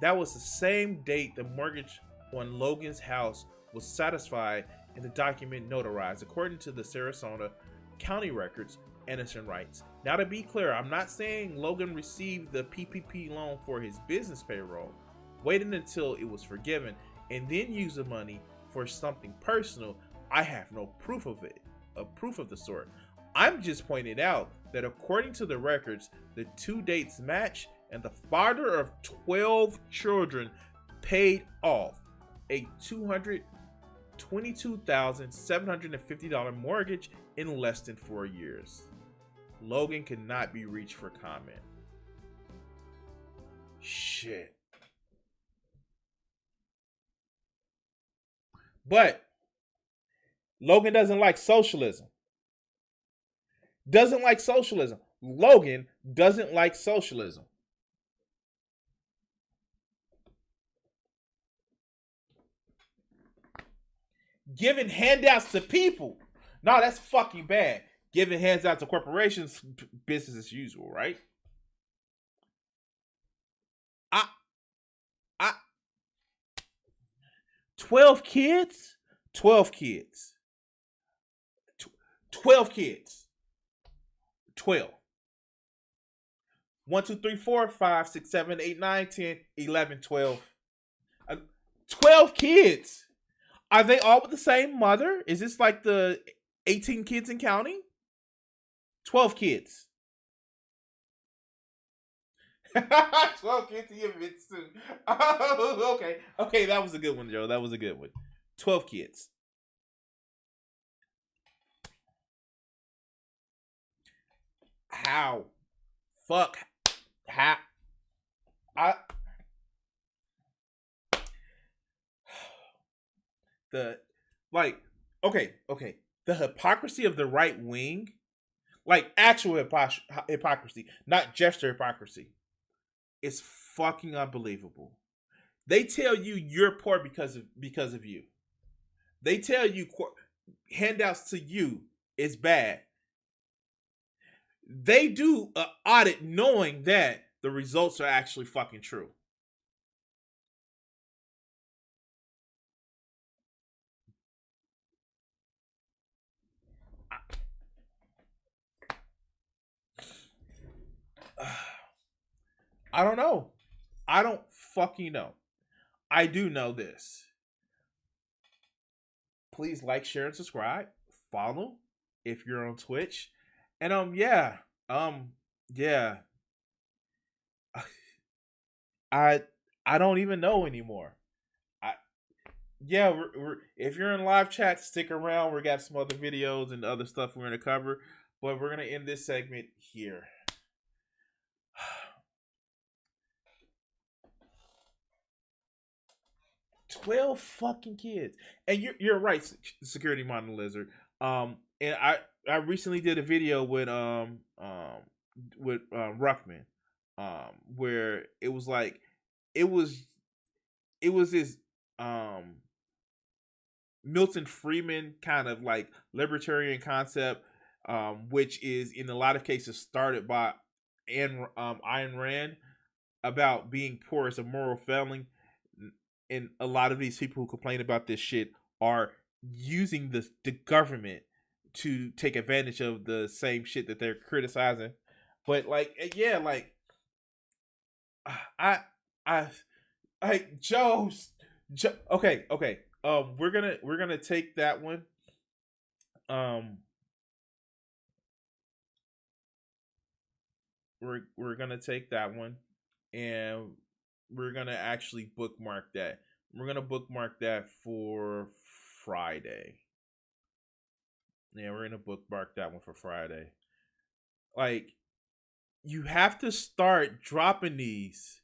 That was the same date the mortgage on Logan's house was satisfied and the document notarized. According to the Sarasota county records, innocent rights. Now, to be clear, I'm not saying Logan received the PPP loan for his business payroll, waiting until it was forgiven, and then use the money for something personal. I have no proof of it, a proof of the sort. I'm just pointing out that according to the records, the two dates match, and the father of 12 children paid off a $222,750 mortgage in less than 4 years. Logan cannot be reached for comment. Shit. But Logan doesn't like socialism. Doesn't like socialism. Logan doesn't like socialism. Giving handouts to people. No, that's fucking bad. Giving handouts to corporations, business as usual, right? 12 kids? 12 kids. 12 kids. 12. 1, 2, 3, 4, 5, 6, 7, 8, 9, 10, 11, 12. 12 kids. Are they all with the same mother? Is this like the 18 kids and counting? 12 kids. 12 kids to your bits too. Oh, okay. Okay, that was a good one, Joe. That was a good one. 12 kids. How? Fuck. How? Okay. The hypocrisy of the right wing, like actual hypocrisy, not gesture hypocrisy, is fucking unbelievable. They tell you you're poor because of you. They tell you handouts to you is bad. They do an audit knowing that the results are actually fucking true. I don't know. I don't fucking know. I do know this. Please like, share, and subscribe. Follow if you're on Twitch. And yeah. I don't even know anymore. We're if you're in live chat, stick around. We got some other videos and other stuff we're gonna cover, but we're gonna end this segment here. 12 fucking kids. And you're right, Security Monitor Lizard. And I recently did a video with Ruckman, where it was like it was this Milton Friedman kind of like libertarian concept, which is in a lot of cases started by Ayn Rand, about being poor as a moral failing. And a lot of these people who complain about this shit are using the government to take advantage of the same shit that they're criticizing. But Joe. Okay. We're gonna take that one. We're gonna take that one, and we're gonna actually bookmark that. We're gonna bookmark that for Friday. Yeah, we're gonna bookmark that one for Friday. Like, you have to start dropping these.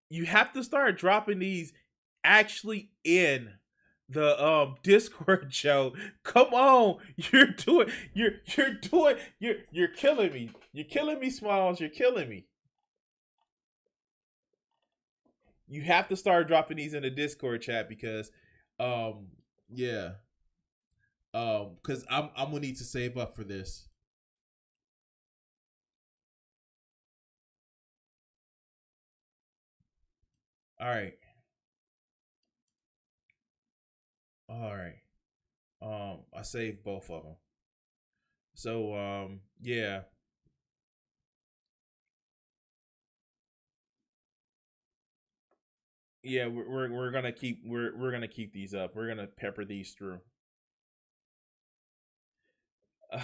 You have to start dropping these actually in the Discord show. Come on, you're killing me. You're killing me, Smalls. You're killing me. You have to start dropping these in the Discord chat because because I'm gonna need to save up for this. All right. I saved both of them. So yeah. Yeah, we're gonna keep we're gonna keep these up. We're gonna pepper these through.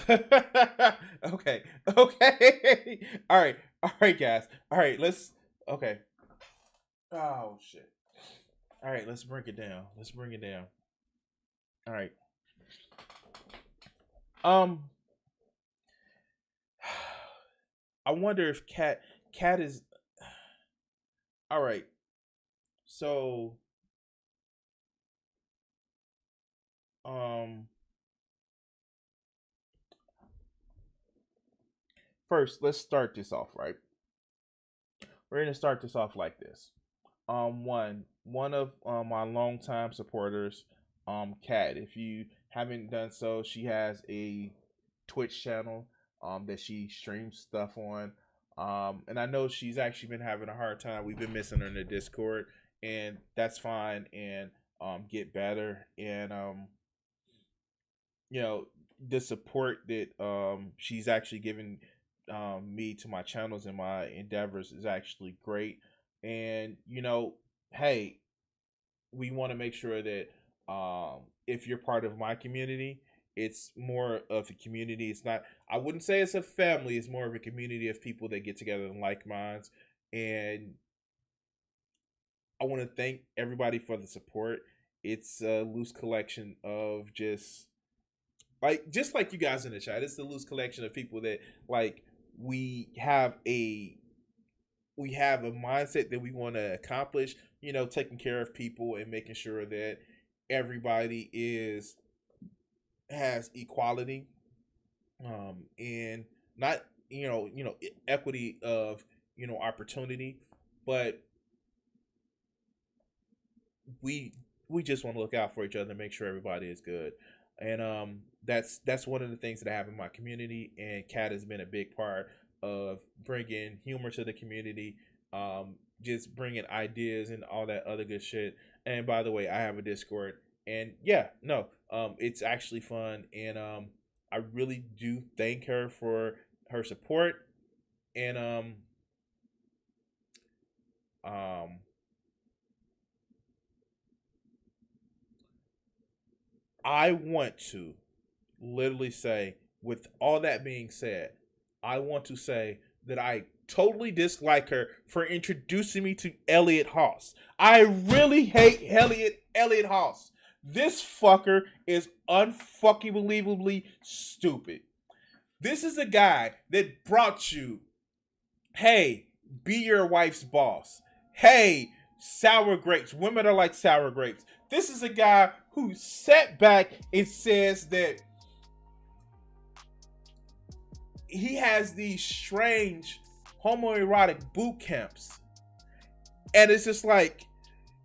Okay. Okay. All right, guys. All right, let's okay. Oh shit. All right, let's break it down. Let's bring it down. All right. Um I wonder if cat is all right. So um first, let's start this off, right? We're gonna start this off like this. One of my longtime supporters, Kat. If you haven't done so, she has a Twitch channel that she streams stuff on. And I know she's actually been having a hard time. We've been missing her in the Discord, and that's fine. And get better. And you know, the support that she's actually giving me to my channels and my endeavors is actually great. And you know, hey, we want to make sure that if you're part of my community, it's more of a community. It's not, I wouldn't say it's a family, it's more of a community of people that get together in like minds. And I want to thank everybody for the support. It's a loose collection of just like you guys in the chat. It's a loose collection of people that like we have a mindset that we want to accomplish, you know, taking care of people and making sure that everybody has equality, and not, equity of, opportunity, but we just want to look out for each other and make sure everybody is good. And that's one of the things that I have in my community, and Kat has been a big part of bringing humor to the community, just bringing ideas and all that other good shit. And by the way, I have a Discord, and yeah, no, it's actually fun, and I really do thank her for her support. And I want to literally say, with all that being said, I want to say that I totally dislike her for introducing me to Elliot Haas. I really hate Elliot Haas. This fucker is unfucking believably stupid. This is a guy that brought you, hey, be your wife's boss. Hey, sour grapes. Women are like sour grapes. This is a guy who sat back and says that he has these strange homoerotic boot camps. And it's just like,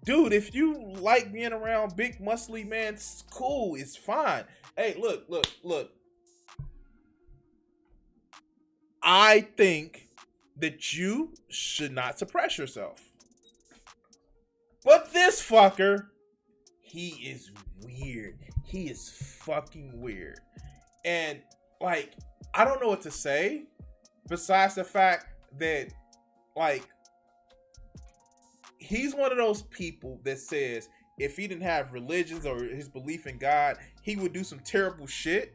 dude, if you like being around big muscly men, it's cool. It's fine. Hey, look. I think that you should not suppress yourself. But this fucker, he is weird. He is fucking weird. And like, I don't know what to say besides the fact that, like, he's one of those people that says if he didn't have religions or his belief in God, he would do some terrible shit.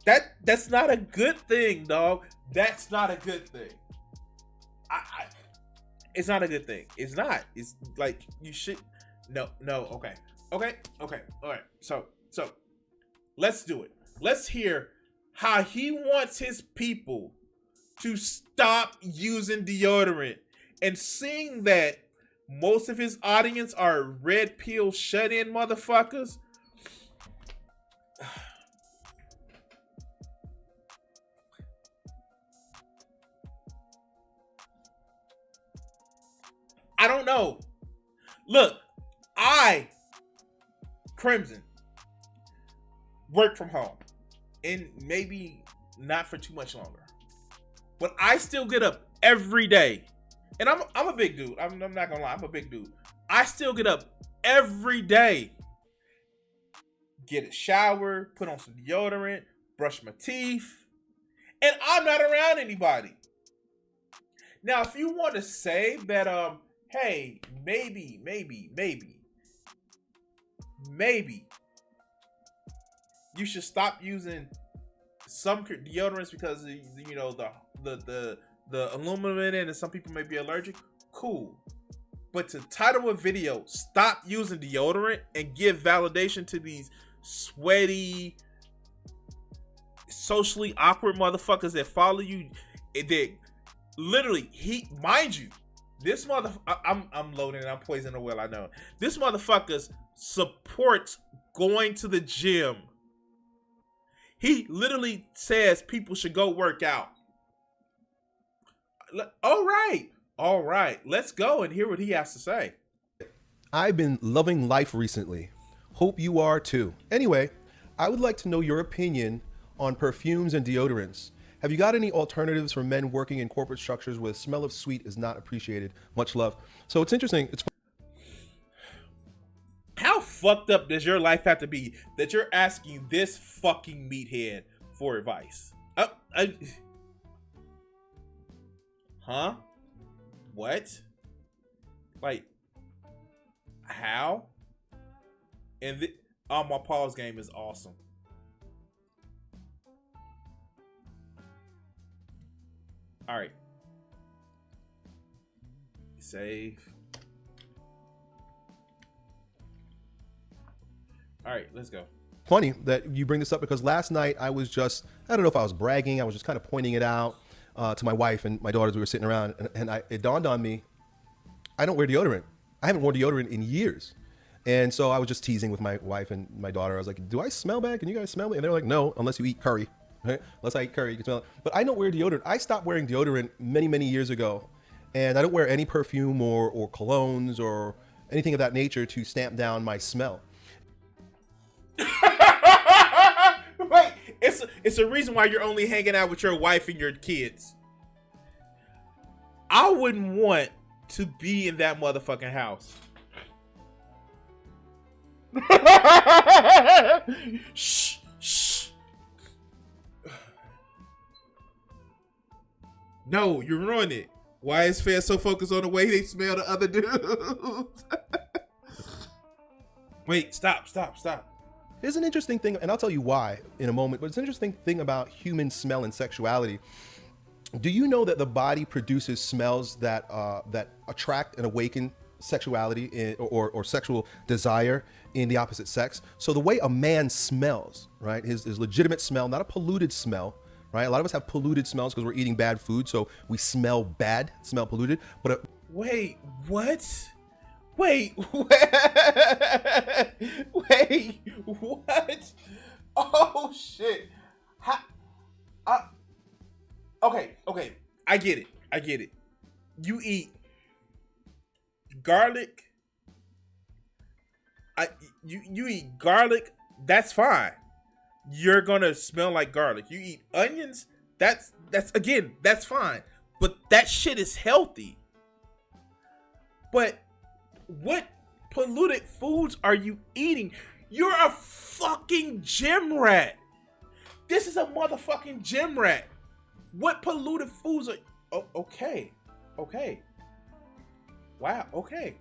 That's not a good thing, dog. That's not a good thing. It's not a good thing. It's not. It's like, you should. No. Okay. All right. So let's do it. Let's hear how he wants his people to stop using deodorant, and seeing that most of his audience are red pill shut-in motherfuckers. I don't know. Look, Crimson, work from home, and maybe not for too much longer, but I still get up every day, and I'm a big dude. I'm not gonna lie, I'm a big dude. I still get up every day, get a shower, put on some deodorant, brush my teeth, and I'm not around anybody. Now, if you want to say that, hey, maybe you should stop using some deodorants because of, you know, the aluminum in it, and some people may be allergic. Cool. But to title a video, stop using deodorant and give validation to these sweaty, socially awkward motherfuckers that follow you. They literally, mind you, this I'm loading and I'm poisoning the well, I know. This motherfucker supports going to the gym. He literally says people should go work out. All right, let's go and hear what he has to say. I've been loving life recently. Hope you are too. Anyway, I would like to know your opinion on perfumes and deodorants. Have you got any alternatives for men working in corporate structures where the smell of sweet is not appreciated? Much love. So it's interesting. How fucked up does your life have to be that you're asking this fucking meathead for advice? Huh? What? Like, how? And my pause game is awesome. All right. Save. All right, let's go. Funny that you bring this up because last night I was just, I don't know if I was bragging, I was just kind of pointing it out to my wife and my daughters. We were sitting around and it dawned on me, I don't wear deodorant. I haven't worn deodorant in years. And so I was just teasing with my wife and my daughter. I was like, do I smell bad? Can you guys smell me? And they're like, no, unless you eat curry. Right? Unless I eat curry, you can smell it. But I don't wear deodorant. I stopped wearing deodorant many, many years ago. And I don't wear any perfume or colognes or anything of that nature to stamp down my smell. Wait, it's a reason why you're only hanging out with your wife and your kids. I wouldn't want to be in that motherfucking house. Shh. No, you ruined it. Why is Fed so focused on the way they smell the other dudes? Wait, stop. There's an interesting thing, and I'll tell you why in a moment, but it's an interesting thing about human smell and sexuality. Do you know that the body produces smells that attract and awaken sexuality or sexual desire in the opposite sex? So the way a man smells, right, his legitimate smell, not a polluted smell, right? A lot of us have polluted smells because we're eating bad food, so we smell bad, smell polluted. But wait, what? Wait, what? Oh shit! Okay. I get it. You eat garlic. You eat garlic. That's fine. You're gonna smell like garlic. You eat onions. That's fine. But that shit is healthy. But what polluted foods are you eating? You're a fucking gym rat. This is a motherfucking gym rat. What polluted foods are... Oh, okay. Wow, okay.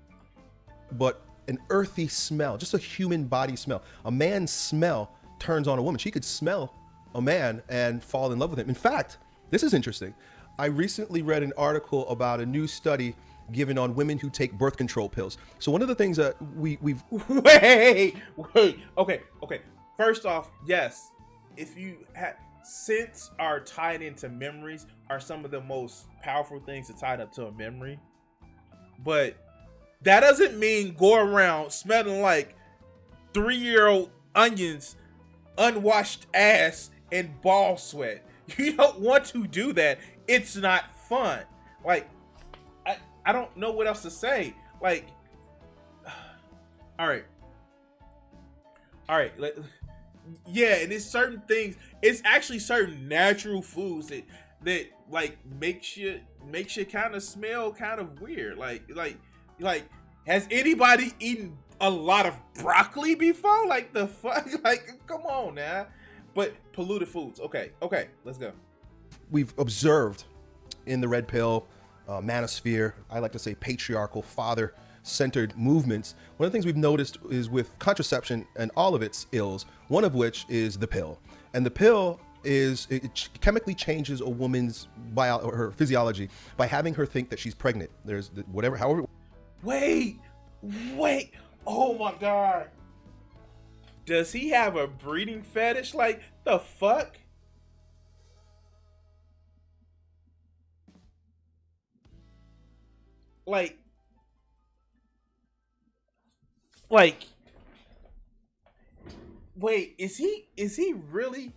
But an earthy smell, just a human body smell. A man's smell turns on a woman. She could smell a man and fall in love with him. In fact, this is interesting. I recently read an article about a new study given on women who take birth control pills. So one of the things that we've... Wait. Okay. First off, yes. If you had... Scents are tied into memories, are some of the most powerful things to tie up to a memory. But that doesn't mean go around smelling like 3-year-old onions, unwashed ass, and ball sweat. You don't want to do that. It's not fun. Like, I don't know what else to say. Like, all right. Yeah, and it's certain things. It's actually certain natural foods that like makes you kind of smell kind of weird. Like, has anybody eaten a lot of broccoli before? Like the fuck? Like, come on now. but polluted foods. Okay, let's go. We've observed in the red pill manosphere, I like to say patriarchal, father-centered movements. One of the things we've noticed is with contraception and all of its ills, one of which is the pill. And the pill it chemically changes a woman's or her physiology by having her think that she's pregnant. There's however. Wait. Oh my God. Does he have a breeding fetish? Like, the fuck? Like, wait, is he really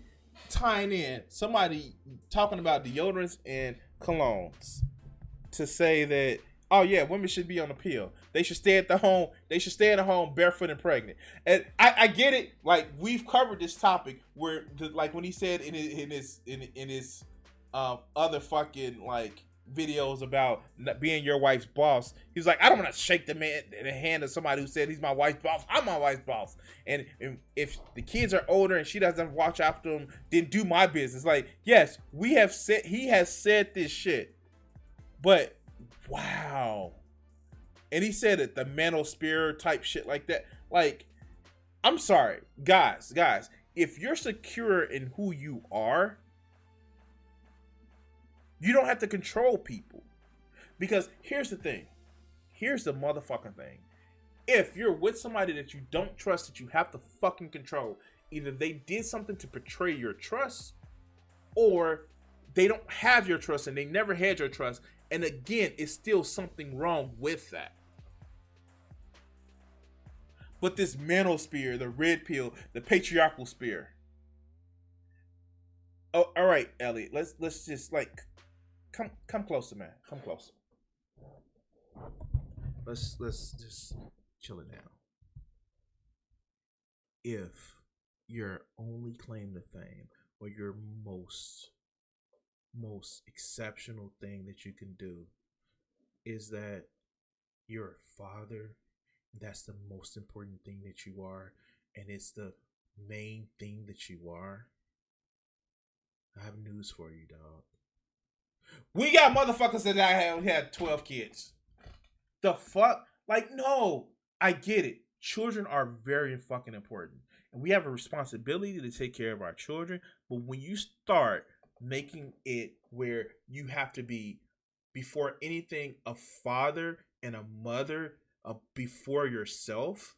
tying in somebody talking about deodorants and colognes to say that, oh yeah, women should be on the pill. They should stay at the home. They should stay at home barefoot and pregnant. And I get it. Like, we've covered this topic where, like, when he said in his other fucking like videos about being your wife's boss, he's like, I don't want to shake the hand of somebody who said he's my wife's boss. I'm my wife's boss. And if the kids are older and she doesn't watch after them, then do my business. Like, yes, he has said this shit, but wow. And he said it, the manosphere type shit like that. Like, I'm sorry, guys, if you're secure in who you are, you don't have to control people. Because here's the thing. Here's the motherfucking thing. If you're with somebody that you don't trust, that you have to fucking control, either they did something to betray your trust, or they don't have your trust and they never had your trust. And again, it's still something wrong with that. But this manosphere, the red pill, the patriarchal spear. Oh, all right, Elliot. Let's just like come closer, man. Come closer. Let's just chill it down. If your only claim to fame, or your most exceptional thing that you can do, is that you're a father, that's the most important thing that you are, and it's the main thing that you are, I have news for you, dog. We got motherfuckers that had 12 kids. The fuck? Like, no, I get it. Children are very fucking important, and we have a responsibility to take care of our children. But when you start making it where you have to be, before anything, a father and a mother before yourself,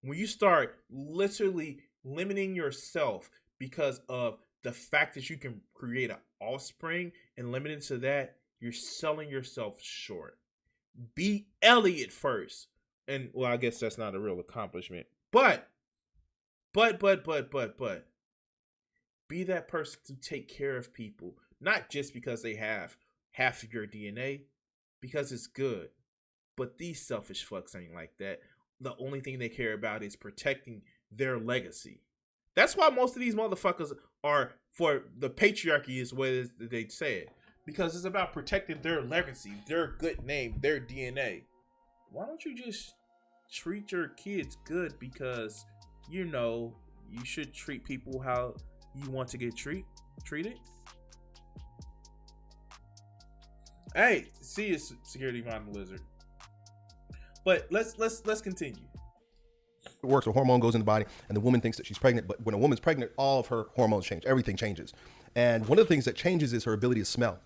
when you start literally limiting yourself because of the fact that you can create an offspring and limited to that, you're selling yourself short. Be Elliot first. And well, I guess that's not a real accomplishment. But be that person to take care of people, not just because they have half of your DNA, because it's good. But these selfish fucks ain't like that. The only thing they care about is protecting their legacy. That's why most of these motherfuckers are for the patriarchy, is what they say it. Because it's about protecting their legacy, their good name, their DNA. Why don't you just treat your kids good? Because, you know, you should treat people how you want to get treated. Hey, see you, Security Mountain Lizard. But let's continue. It works. A hormone goes in the body, and the woman thinks that she's pregnant. But when a woman's pregnant, all of her hormones change. Everything changes. And one of the things that changes is her ability to smell.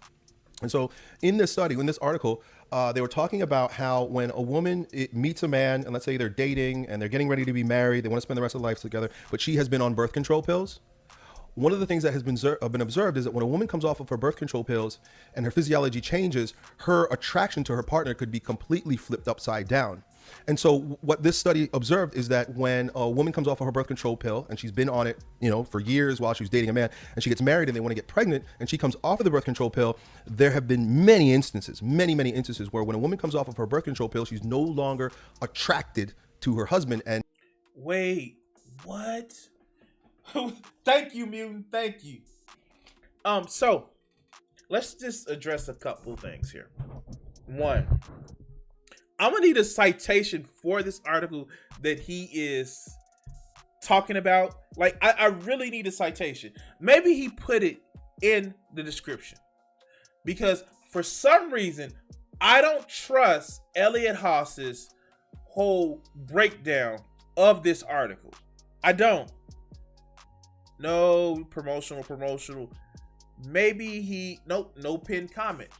And so in this study, in this article, they were talking about how when a woman meets a man, and let's say they're dating and they're getting ready to be married, they want to spend the rest of their life together, but she has been on birth control pills. One of the things that has been observed is that when a woman comes off of her birth control pills and her physiology changes, her attraction to her partner could be completely flipped upside down. And so what this study observed is that when a woman comes off of her birth control pill and she's been on it, you know, for years while she was dating a man, and she gets married and they want to get pregnant and she comes off of the birth control pill, there have been many instances where when a woman comes off of her birth control pill, she's no longer attracted to her husband. And wait, what? Thank you, Mutant. Thank you. So let's just address a couple things here. One, I'm gonna need a citation for this article that he is talking about? Like, I really need a citation. Maybe he put it in the description. Because for some reason, I don't trust Elliot Haas's whole breakdown of this article. I don't. No promotional. Maybe no pinned comment.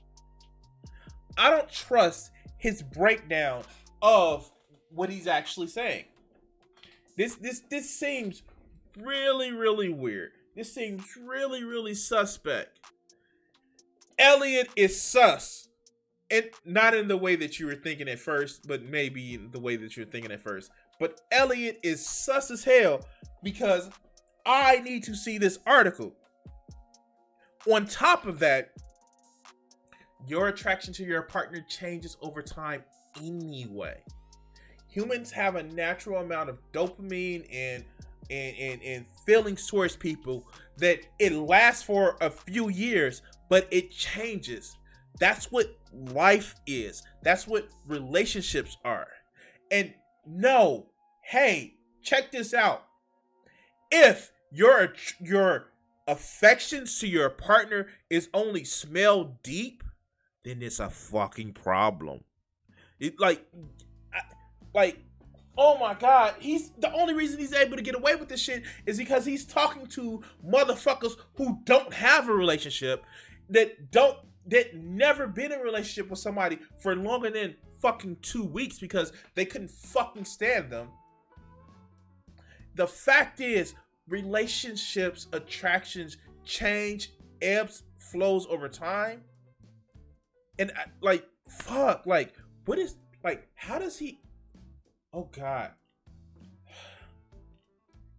I don't trust his breakdown of what he's actually saying. This seems really weird. This seems really suspect. Elliot is sus. And not in the way that you were thinking at first, but maybe in the way that you're thinking at first. But Elliot is sus as hell because I need to see this article. On top of that, your attraction to your partner changes over time anyway. Humans have a natural amount of dopamine and feelings towards people that it lasts for a few years, but it changes. That's what life is. That's what relationships are. And no, hey, check this out. If your affections to your partner is only smell deep, then it's a fucking problem. Oh my God, he's the only reason he's able to get away with this shit is because he's talking to motherfuckers who don't have a relationship, that never been in a relationship with somebody for longer than fucking 2 weeks because they couldn't fucking stand them. The fact is, relationships, attractions change, ebbs, flows over time. And how does he, oh God,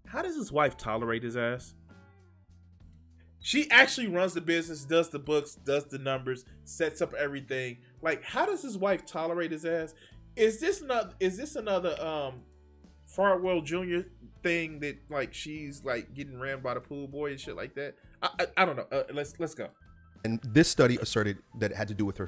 how does his wife tolerate his ass? She actually runs the business, does the books, does the numbers, sets up everything. Like, how does his wife tolerate his ass? Is this another Farwell Jr. thing that like she's like getting rammed by the pool boy and shit like that? I don't know. Let's go. And this study asserted that it had to do with her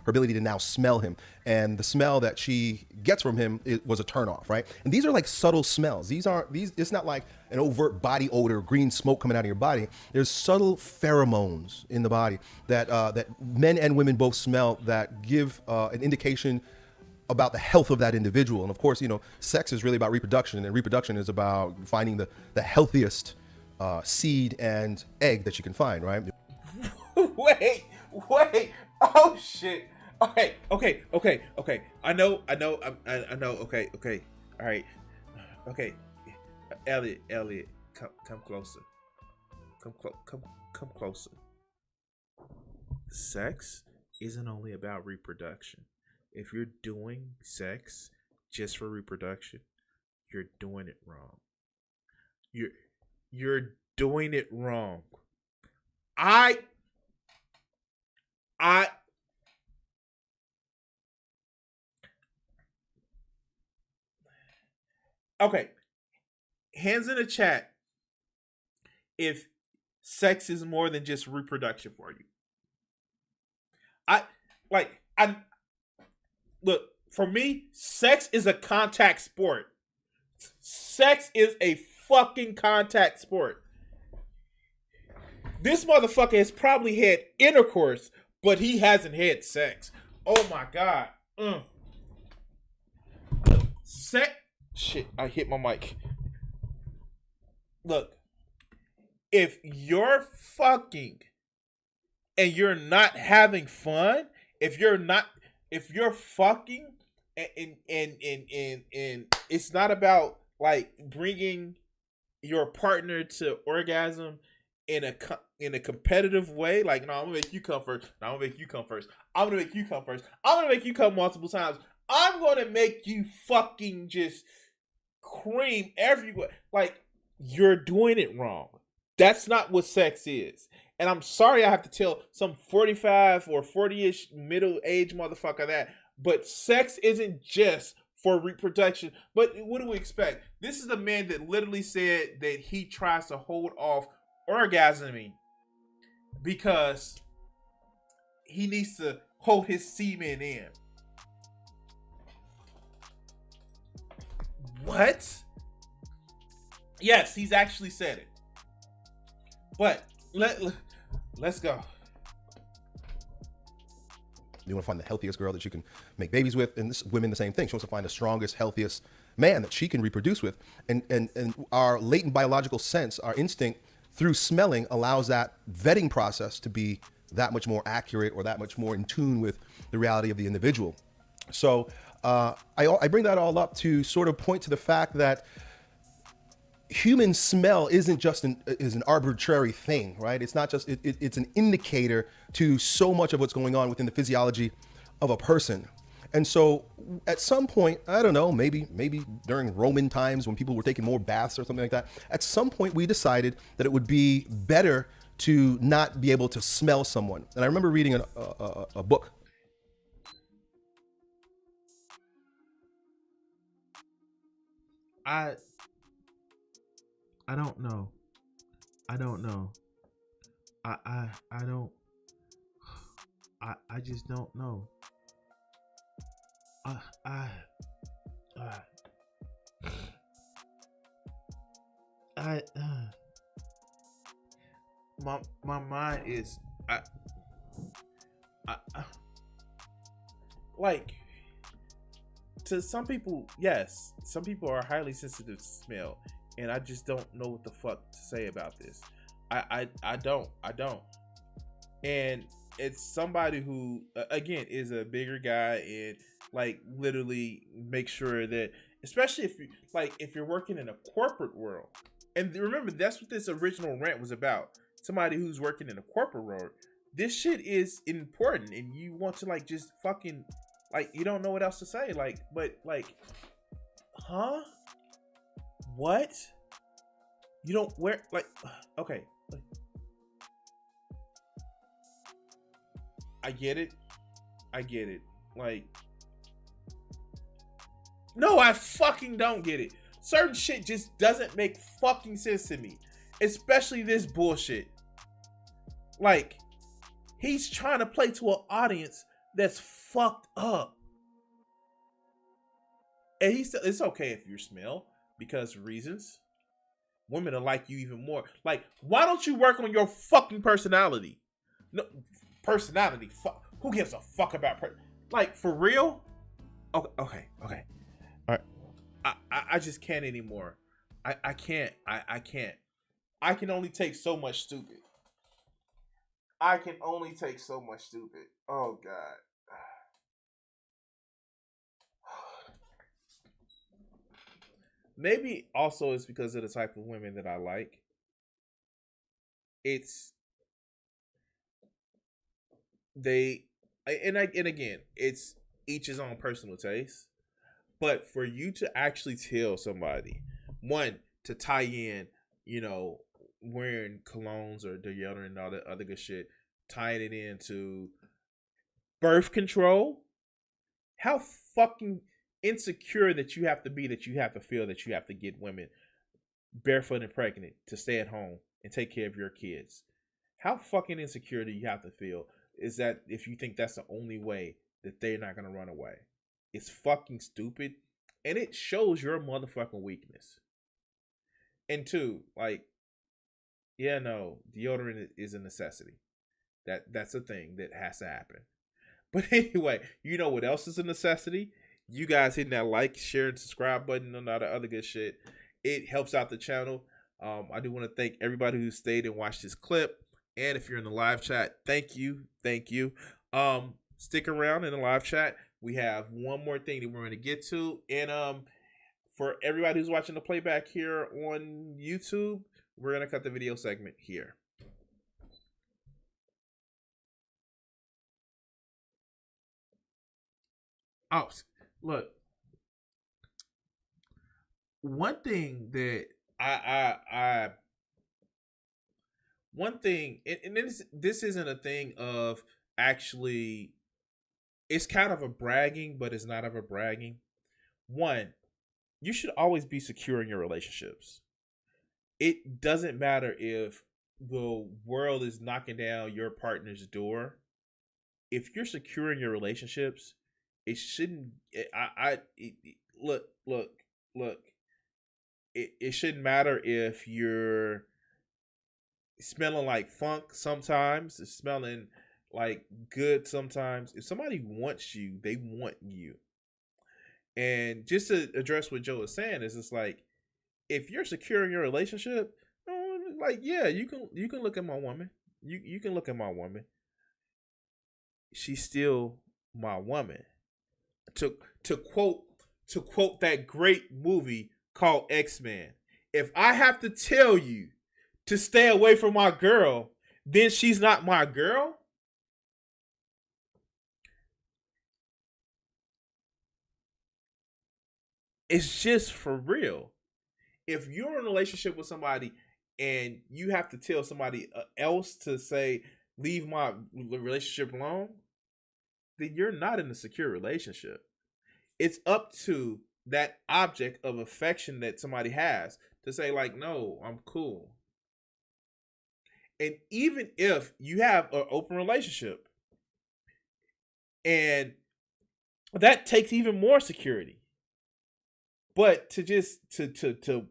ability to now smell him, and the smell that she gets from him was a turnoff, right? And these are like subtle smells. It's not like an overt body odor, green smoke coming out of your body. There's subtle pheromones in the body that men and women both smell that give an indication about the health of that individual. And of course, sex is really about reproduction, and reproduction is about finding the healthiest seed and egg that you can find, right? Wait. Oh shit. Okay. I know. Okay. All right. Okay. Elliot, come closer. Come closer. Sex isn't only about reproduction. If you're doing sex just for reproduction, you're doing it wrong. You're doing it wrong. Okay. Hands in the chat if sex is more than just reproduction for you. Look, for me, sex is a contact sport. Sex is a fucking contact sport. This motherfucker has probably had intercourse, but he hasn't had sex. Oh my God. Shit, I hit my mic. Look, if you're fucking and you're not having fun, if you're fucking and it's not about like bringing your partner to orgasm in a competitive way, like, no, I'm gonna make you come first. No, I'm gonna make you come first. I'm gonna make you come first. I'm gonna make you come multiple times. I'm gonna make you fucking just cream everywhere. Like, you're doing it wrong. That's not what sex is. And I'm sorry I have to tell some 45 or 40-ish middle-aged motherfucker that, but sex isn't just for reproduction. But what do we expect? This is the man that literally said that he tries to hold off orgasming because he needs to hold his semen in. What? Yes, he's actually said it. But let's go. You want to find the healthiest girl that you can make babies with, and women the same thing. She wants to find the strongest, healthiest man that she can reproduce with, and our latent biological sense, our instinct through smelling allows that vetting process to be that much more accurate or that much more in tune with the reality of the individual. So I bring that all up to sort of point to the fact that human smell isn't just an arbitrary thing, right? It's not just, it's an indicator to so much of what's going on within the physiology of a person. And so at some point, I don't know, maybe during Roman times when people were taking more baths or something like that, at some point we decided that it would be better to not be able to smell someone. And I remember reading a book. I don't know. I don't know. I don't. I just don't know. My mind is like, to some people, yes, some people are highly sensitive to smell, and I just don't know what the fuck to say about this. I don't. And it's somebody who, again, is a bigger guy and like literally make sure that, especially if you're working in a corporate world, and remember that's what this original rant was about. Somebody who's working in a corporate world, this shit is important, and you want to like just fucking like, you don't know what else to say, like, but like, huh? What? You don't wear like, okay. I get it. Like, no, I fucking don't get it. Certain shit just doesn't make fucking sense to me. Especially this bullshit. Like, he's trying to play to an audience that's fucked up. And he said, it's okay if you smell because reasons. Women will like you even more. Like, why don't you work on your fucking personality? No, personality. Fuck. Who gives a fuck about like, for real? Okay. All right. I just can't anymore. I can't. I can't. I can only take so much stupid. Oh God. Maybe also it's because of the type of women that I like. And again, it's each his own personal taste. But for you to actually tell somebody, one, to tie in, wearing colognes or deodorant and all that other good shit, tying it into birth control, how fucking insecure that you have to be, that you have to feel that you have to get women barefoot and pregnant to stay at home and take care of your kids. How fucking insecure do you have to feel is that if you think that's the only way that they're not going to run away? It's fucking stupid, and it shows your motherfucking weakness. And two, like, yeah, no, deodorant is a necessity. That's a thing that has to happen. But anyway, you know what else is a necessity? You guys hitting that like, share, and subscribe button and all the other good shit. It helps out the channel. I do want to thank everybody who stayed and watched this clip. And if you're in the live chat, thank you. Stick around in the live chat. We have one more thing that we're going to get to. And for everybody who's watching the playback here on YouTube, we're going to cut the video segment here. Oh, look. One thing that and this isn't a thing of actually, it's kind of a bragging, but it's not of a bragging. One, you should always be secure in your relationships. It doesn't matter if the world is knocking down your partner's door. If you're secure in your relationships, it shouldn't. Look. It it shouldn't matter if you're smelling like funk sometimes, it's smelling like good sometimes. If somebody wants you, they want you. And just to address what Joe is saying is, it's like, if you're secure in your relationship, like, yeah, you can look at my woman. You can look at my woman. She's still my woman. To quote that great movie called X-Men, if I have to tell you to stay away from my girl, then she's not my girl. It's just for real. If you're in a relationship with somebody and you have to tell somebody else to say, leave my relationship alone, then you're not in a secure relationship. It's up to that object of affection that somebody has to say, like, no, I'm cool. And even if you have an open relationship, and that takes even more security. But to just to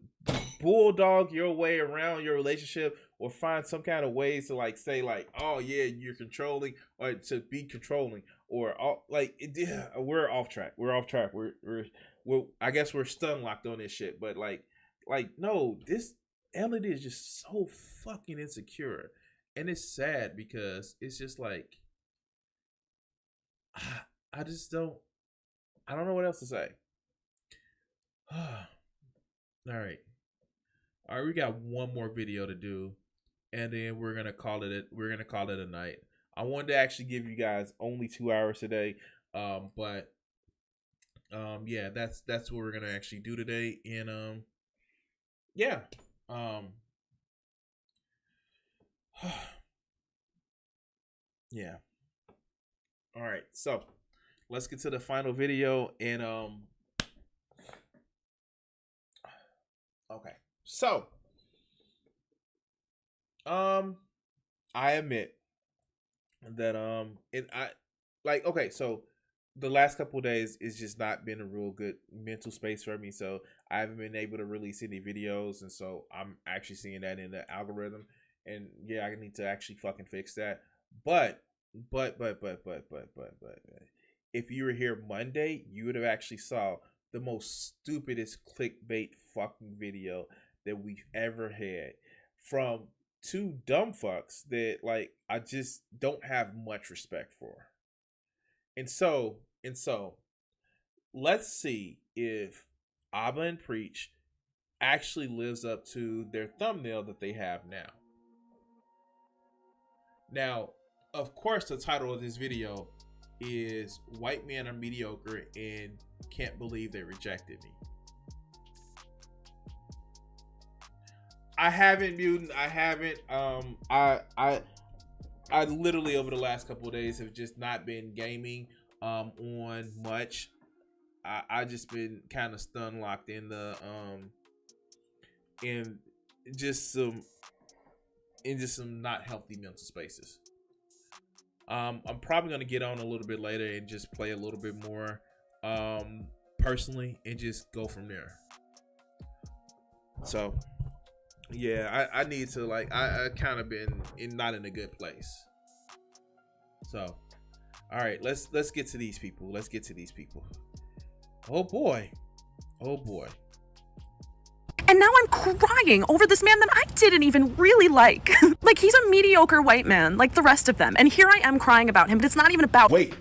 bulldog your way around your relationship, or find some kind of ways to like say like, oh yeah, you're controlling, or to be controlling, or we're off track. We're off track. We're I guess we're stun locked on this shit. But like no, this Elliot is just so fucking insecure, and it's sad because it's just like I don't know what else to say. All right, we got one more video to do, and then we're gonna call it a night. I wanted to actually give you guys only 2 hours today, but yeah, that's what we're gonna actually do today. And yeah, yeah. All right, so let's get to the final video. And okay, so I admit that so the last couple of days it's just not been a real good mental space for me, so I haven't been able to release any videos, and so I'm actually seeing that in the algorithm, and yeah, I need to actually fucking fix that. But if you were here Monday, you would have actually saw the most stupidest clickbait fucking video that we've ever had from two dumb fucks that like I just don't have much respect for. And so let's see if Abba and Preach actually lives up to their thumbnail that they have now. Now, of course, the title of this video is "White Men Are Mediocre and Can't Believe They Rejected Me." I haven't I literally over the last couple of days have just not been gaming on much. I just been kind of stun locked in the in just some not healthy mental spaces. I'm probably gonna get on a little bit later and just play a little bit more personally and just go from there. So yeah, I need to like I kind of been not in a good place. So all right, let's get to these people. Let's get to these people. Oh boy. And now I'm crying over this man that I didn't even really like. Like, he's a mediocre white man like the rest of them. And here I am crying about him, but it's not even about— Wait a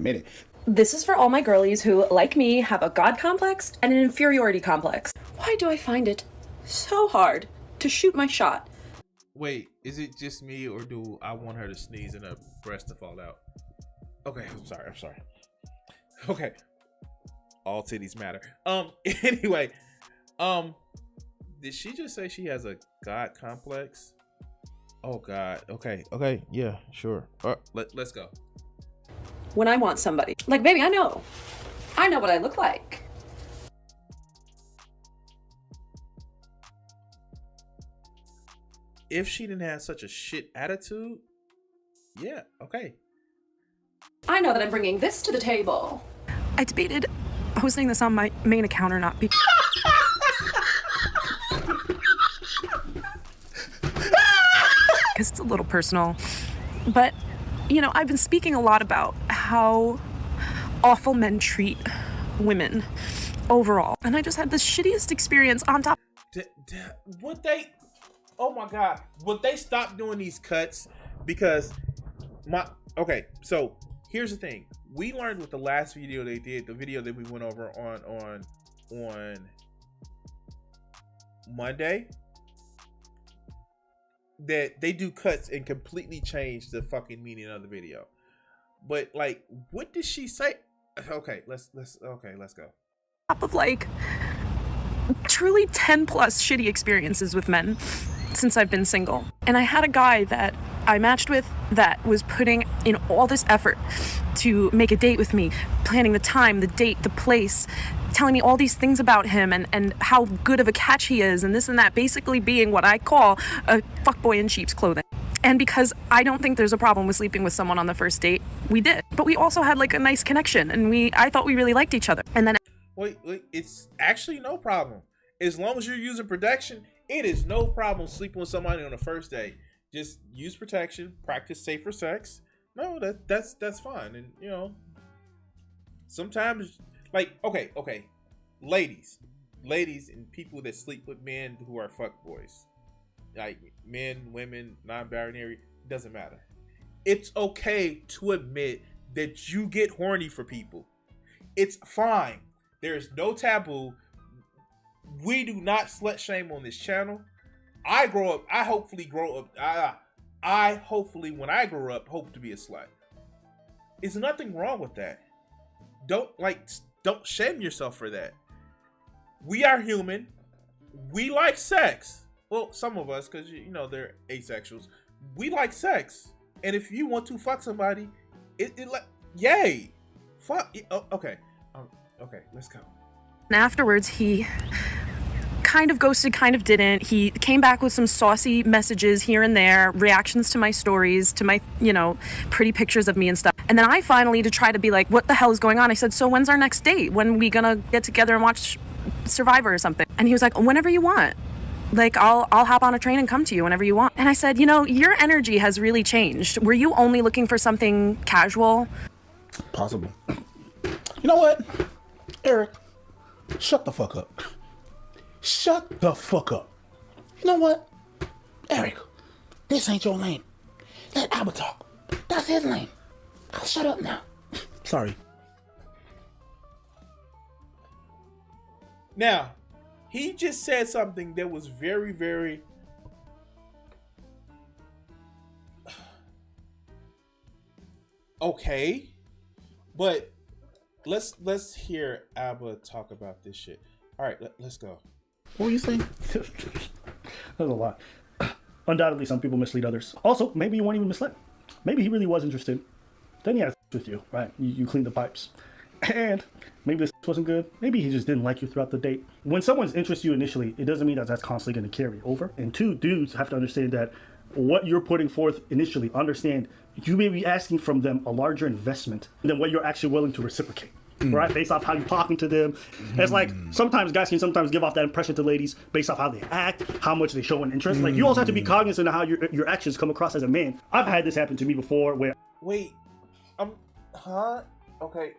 minute. This is for all my girlies who, like me, have a god complex and an inferiority complex. Why do I find it so hard to shoot my shot? Wait, is it just me, or do I want her to sneeze and her breast to fall out? Okay, I'm sorry. Okay. All titties matter. Anyway, did she just say she has a god complex? Oh God. Okay. Yeah, sure. Let's go. When I want somebody. Like, baby, I know what I look like. If she didn't have such a shit attitude, yeah, okay. I know that I'm bringing this to the table. I debated posting this on my main account or not because it's a little personal. But, you know, I've been speaking a lot about how awful men treat women overall. And I just had the shittiest experience on top. Oh my God. Would they stop doing these cuts? Because okay, so here's the thing. We learned with the last video they did, the video that we went over on Monday, that they do cuts and completely change the fucking meaning of the video. But like, what did she say? Okay, let's go. Top of like truly 10 plus shitty experiences with men since I've been single. And I had a guy that I matched with that was putting in all this effort to make a date with me, planning the time, the date, the place, telling me all these things about him and how good of a catch he is and this and that, basically being what I call a fuckboy in sheep's clothing. And because I don't think there's a problem with sleeping with someone on the first date, we did. But we also had like a nice connection and I thought we really liked each other. And then Wait, it's actually no problem. As long as you're using protection, it is no problem sleeping with somebody on the first date. Just use protection, practice safer sex. No, that's fine. And you know, sometimes like okay, ladies and people that sleep with men who are fuckboys, like men, women, non-binary, doesn't matter. It's okay to admit that you get horny for people. It's fine. There is no taboo. We do not slut shame on this channel. I hopefully when I grow up, hope to be a slut. There's nothing wrong with that. Don't shame yourself for that. We are human. We like sex. Well, some of us, because you know they're asexuals. We like sex, and if you want to fuck somebody, yay, fuck. Okay, let's go. And afterwards, he kind of ghosted, kind of didn't. He came back with some saucy messages here and there, reactions to my stories, to my, you know, pretty pictures of me and stuff. And then I finally, to try to be like, what the hell is going on? I said, so when's our next date? When are we gonna get together and watch Survivor or something? And he was like, whenever you want. Like, I'll hop on a train and come to you whenever you want. And I said, you know, your energy has really changed. Were you only looking for something casual? Possible. You know what, Eric? Shut the fuck up. Shut the fuck up. You know what? Eric, this ain't your lane. Let Albert talk. That's his lane. I'll shut up now. Sorry. Now, he just said something that was very, very okay. But let's hear Abba talk about this shit. All right, let's go. What were you saying? There's a lot. Undoubtedly, some people mislead others. Also, maybe you weren't even misled. Maybe he really was interested. Then he had with you, right? You cleaned the pipes. And maybe this wasn't good. Maybe he just didn't like you throughout the date. When someone's interested you initially, it doesn't mean that that's constantly going to carry over. And two, dudes have to understand that what you're putting forth initially, understand you may be asking from them a larger investment than what you're actually willing to reciprocate. Right, based off how you're talking to them. It's like sometimes guys can sometimes give off that impression to ladies based off how they act, how much they show an interest. Like you also have to be cognizant of how your actions come across as a man. I've had this happen to me before where wait, okay,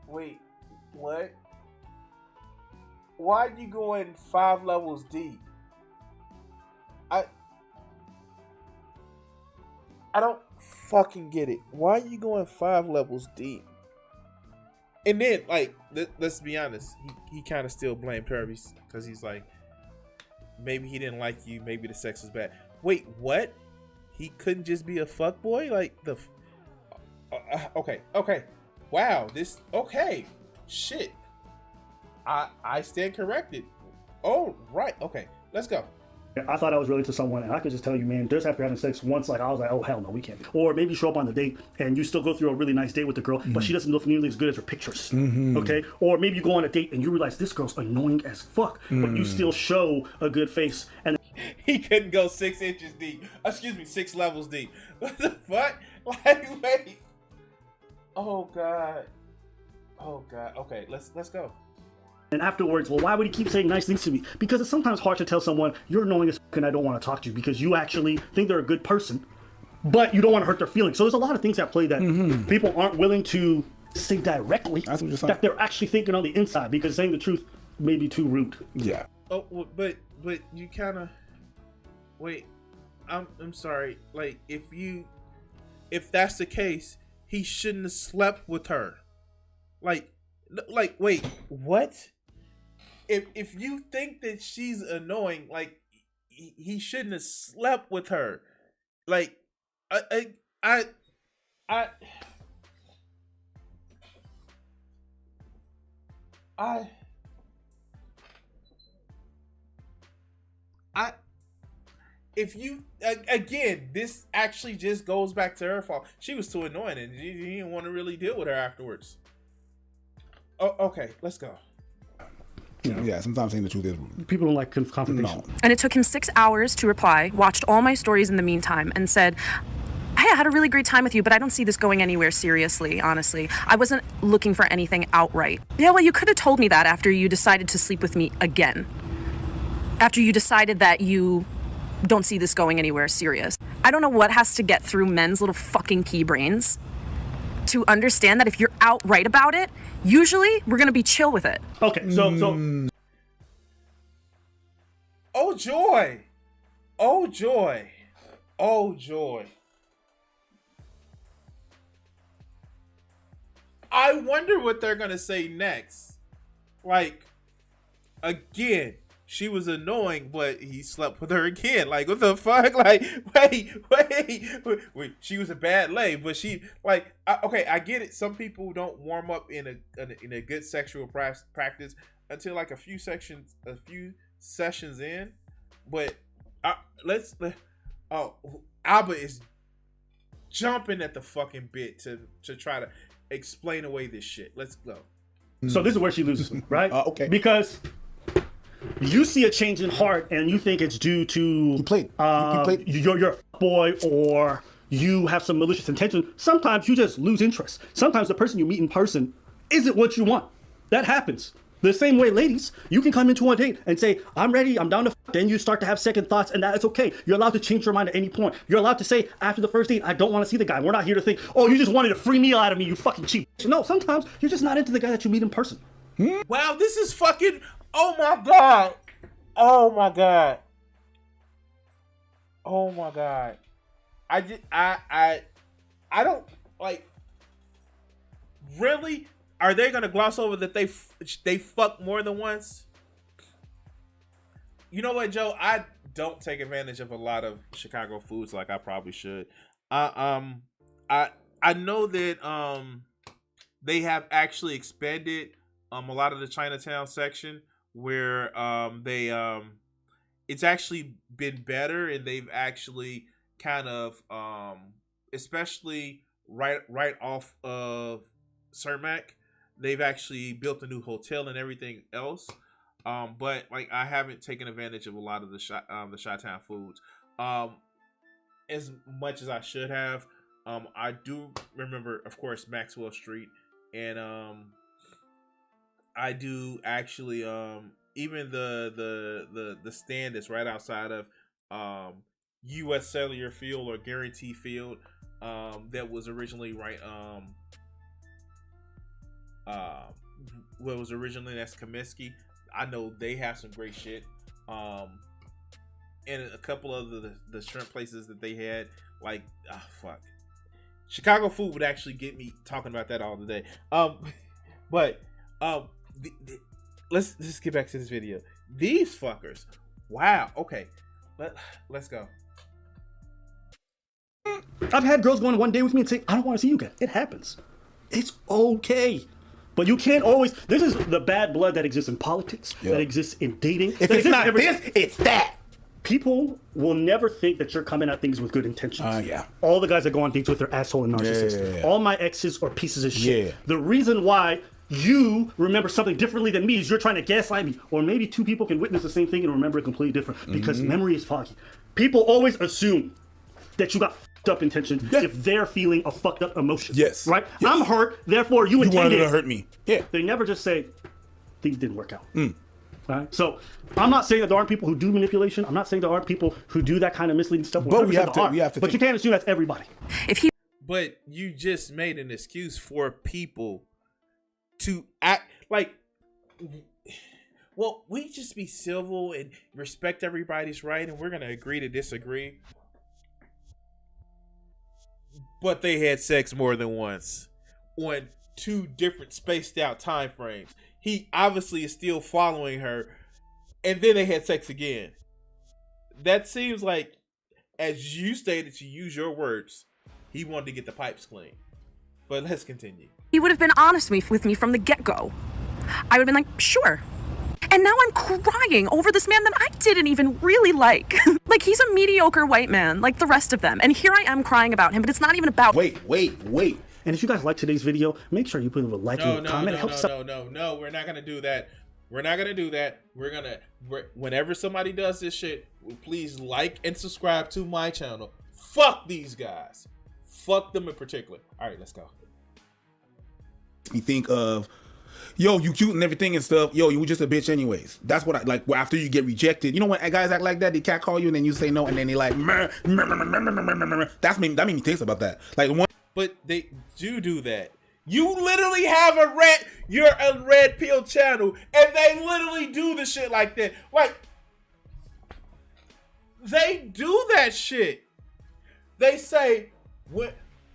wait, what? Why are you going 5 levels deep? I don't fucking get it. Why are you going 5 levels deep? And then, like, let's be honest, he kind of still blamed her because he's like, maybe he didn't like you, maybe the sex was bad. Wait, what? He couldn't just be a fuckboy? Like, okay. Wow, okay. Shit. I stand corrected. Oh, right, okay, let's go. I thought I was related to someone, and I could just tell you, man, just after having sex once, like I was like, oh hell no, we can't. Or maybe you show up on the date and you still go through a really nice date with the girl, but she doesn't look nearly as good as her pictures. Okay? Or maybe you go on a date and you realize this girl's annoying as fuck, but you still show a good face. And he couldn't go 6 inches deep. 6 levels deep. What the fuck? Like, wait. Oh god. Oh God. Okay, let's go. And afterwards, well, why would he keep saying nice things to me? Because it's sometimes hard to tell someone you're annoying as fuck and I don't want to talk to you because you actually think they're a good person, but you don't want to hurt their feelings. So there's a lot of things at play that people aren't willing to say directly. That's what you're saying. That they're actually thinking on the inside because saying the truth may be too rude. Yeah. Oh, but you kind of wait. I'm sorry. Like if that's the case, he shouldn't have slept with her. Like wait, what? If you think that she's annoying, like he shouldn't have slept with her. Like I if you again, this actually just goes back to her fault. She was too annoying and you didn't want to really deal with her afterwards. Oh, okay, let's go. Yeah, sometimes saying the truth is rude. People don't like confrontation. No. And it took him 6 hours to reply, watched all my stories in the meantime, and said, hey, I had a really great time with you, but I don't see this going anywhere seriously, honestly. I wasn't looking for anything outright. Yeah, well, you could have told me that after you decided to sleep with me again. After you decided that you don't see this going anywhere serious. I don't know what has to get through men's little fucking pea brains to understand that if you're outright about it, usually we're gonna be chill with it. Okay, so oh joy, oh joy, oh joy. I wonder what they're gonna say next. Like, again, she was annoying, but he slept with her again. Like, what the fuck? Like, wait. She was a bad lay, but she, like, okay, I get it. Some people don't warm up in a good sexual practice until like a few sessions in. But Alba is jumping at the fucking bit to try to explain away this shit. Let's go. So this is where she loses me, right? Okay. Because you see a change in heart and you think it's due to you're a boy or you have some malicious intention. Sometimes you just lose interest. Sometimes the person you meet in person isn't what you want. That happens. The same way, ladies, you can come into a date and say, I'm ready, I'm down to f***. Then you start to have second thoughts, and that's okay. You're allowed to change your mind at any point. You're allowed to say, after the first date, I don't want to see the guy. We're not here to think, oh, you just wanted a free meal out of me, you fucking cheap. No, sometimes you're just not into the guy that you meet in person. Wow, this is fucking, oh my God. Oh my God. Oh my God. I don't, like, really? Are they gonna gloss over that they fuck more than once? You know what, Joe? I don't take advantage of a lot of Chicago foods like I probably should. I know that they have actually expanded a lot of the Chinatown section where it's actually been better, and they've actually kind of especially right off of Cermak. They've actually built a new hotel and everything else, but like I haven't taken advantage of a lot of the Chi-Town foods as much as I should have. I do remember, of course, Maxwell Street, and I do actually even the stand that's right outside of U.S. Cellular Field or Guarantee Field that was originally what was originally that's Comiskey. I know they have some great shit. And a couple of the shrimp places that they had, like Chicago food would actually get me talking about that all day. But let's just get back to this video. These fuckers, wow. Okay, let's go. I've had girls go on one day with me and say, I don't want to see you again. It happens. It's okay. But you can't always. This is the bad blood that exists in politics, that exists in dating. If it's not this, it's that. People will never think that you're coming at things with good intentions. Yeah. All the guys that go on dates with are asshole and narcissists. All my exes are pieces of shit. The reason why you remember something differently than me is you're trying to gaslight me. Or maybe two people can witness the same thing and remember it completely different because memory is foggy. People always assume that you got up intention if they're feeling a fucked up emotion. Yes. Right? Yes. I'm hurt, therefore you wanted intended to hurt me. Yeah. They never just say, things didn't work out. Right? So I'm not saying that there aren't people who do manipulation. I'm not saying there aren't people who do that kind of misleading stuff. But we have to But you can't assume that's everybody. But you just made an excuse for people to act like, well, we just be civil and respect everybody's right, and we're gonna agree to disagree. But they had sex more than once on 2 different spaced out time frames. He obviously is still following her, and then they had sex again. That seems like, as you stated, to use your words, he wanted to get the pipes clean. But let's continue. He would have been honest with me from the get-go. I would have been like, sure. And now I'm crying over this man that I didn't even really like. Like, he's a mediocre white man, like the rest of them. And here I am crying about him, but it's not even about... Wait. And if you guys like today's video, make sure you put a like and a comment. No, we're not gonna do that. We're not gonna do that. Whenever somebody does this shit, please like and subscribe to my channel. Fuck these guys. Fuck them in particular. All right, let's go. You think of, yo, you cute and everything and stuff. Yo, you were just a bitch anyways. That's what I like. After you get rejected, you know when guys act like that, they catcall you and then you say no, and then they like, that made me think about that. Like one. But they do that. You literally have you're a red pill channel, and they literally do the shit like that. Like, they do that shit. They say,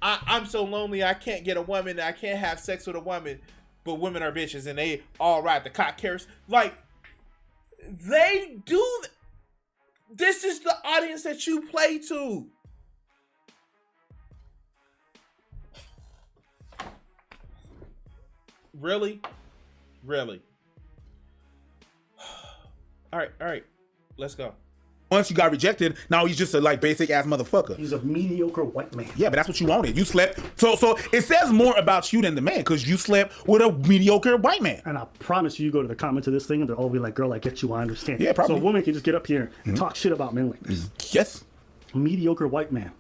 I'm so lonely, I can't get a woman, I can't have sex with a woman, but women are bitches, and they all ride the cock carriers. Like, they do this is the audience that you play to. Really? All right. Let's go. Once you got rejected, now he's just a like basic ass motherfucker. He's a mediocre white man. Yeah, but that's what you wanted. You slept. So it says more about you than the man because you slept with a mediocre white man. And I promise you go to the comments of this thing and they'll all be like, girl, I get you, I understand. Yeah, probably. So a woman can just get up here and talk shit about men like this. Yes. Mediocre white man.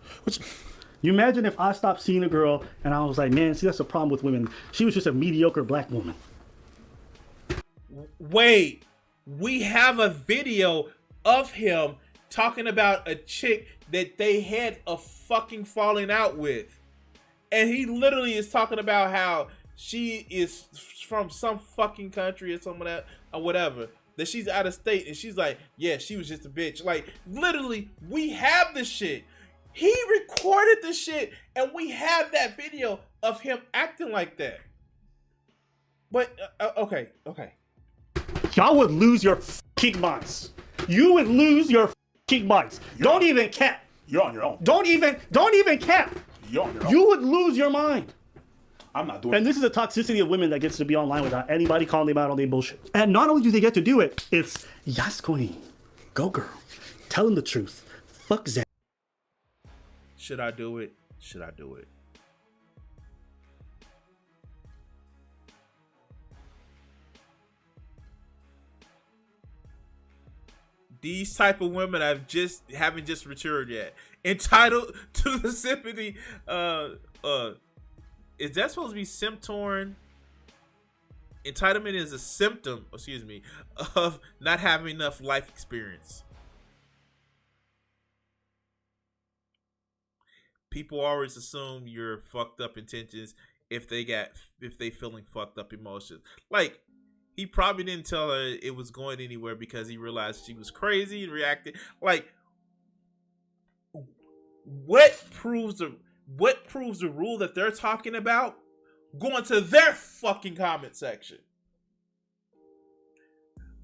You imagine if I stopped seeing a girl and I was like, man, see, that's the problem with women. She was just a mediocre black woman. Wait, we have a video of him talking about a chick that they had a fucking falling out with. And he literally is talking about how she is from some fucking country or something that or whatever. That she's out of state, and she's like, yeah, she was just a bitch. Like, literally, we have the shit. He recorded the shit, and we have that video of him acting like that. But, okay. Y'all would lose your fucking minds. You would lose your fucking minds. Don't even cap. You're on your own. Don't even cap. You're on your own. You would lose your mind. I'm not doing it. And this is the toxicity of women that gets to be online without anybody calling them out on their bullshit. And not only do they get to do it, it's yes, queen. Go, girl. Tell them the truth. Fuck Zach. Should I do it? These type of women haven't just matured yet. Entitled to the sympathy. Is that supposed to be symptom? Entitlement is a symptom, of not having enough life experience. People always assume you're fucked up intentions if they feeling fucked up emotions. Like, he probably didn't tell her it was going anywhere because he realized she was crazy and reacted. Like, what proves the rule that they're talking about? Going to their fucking comment section.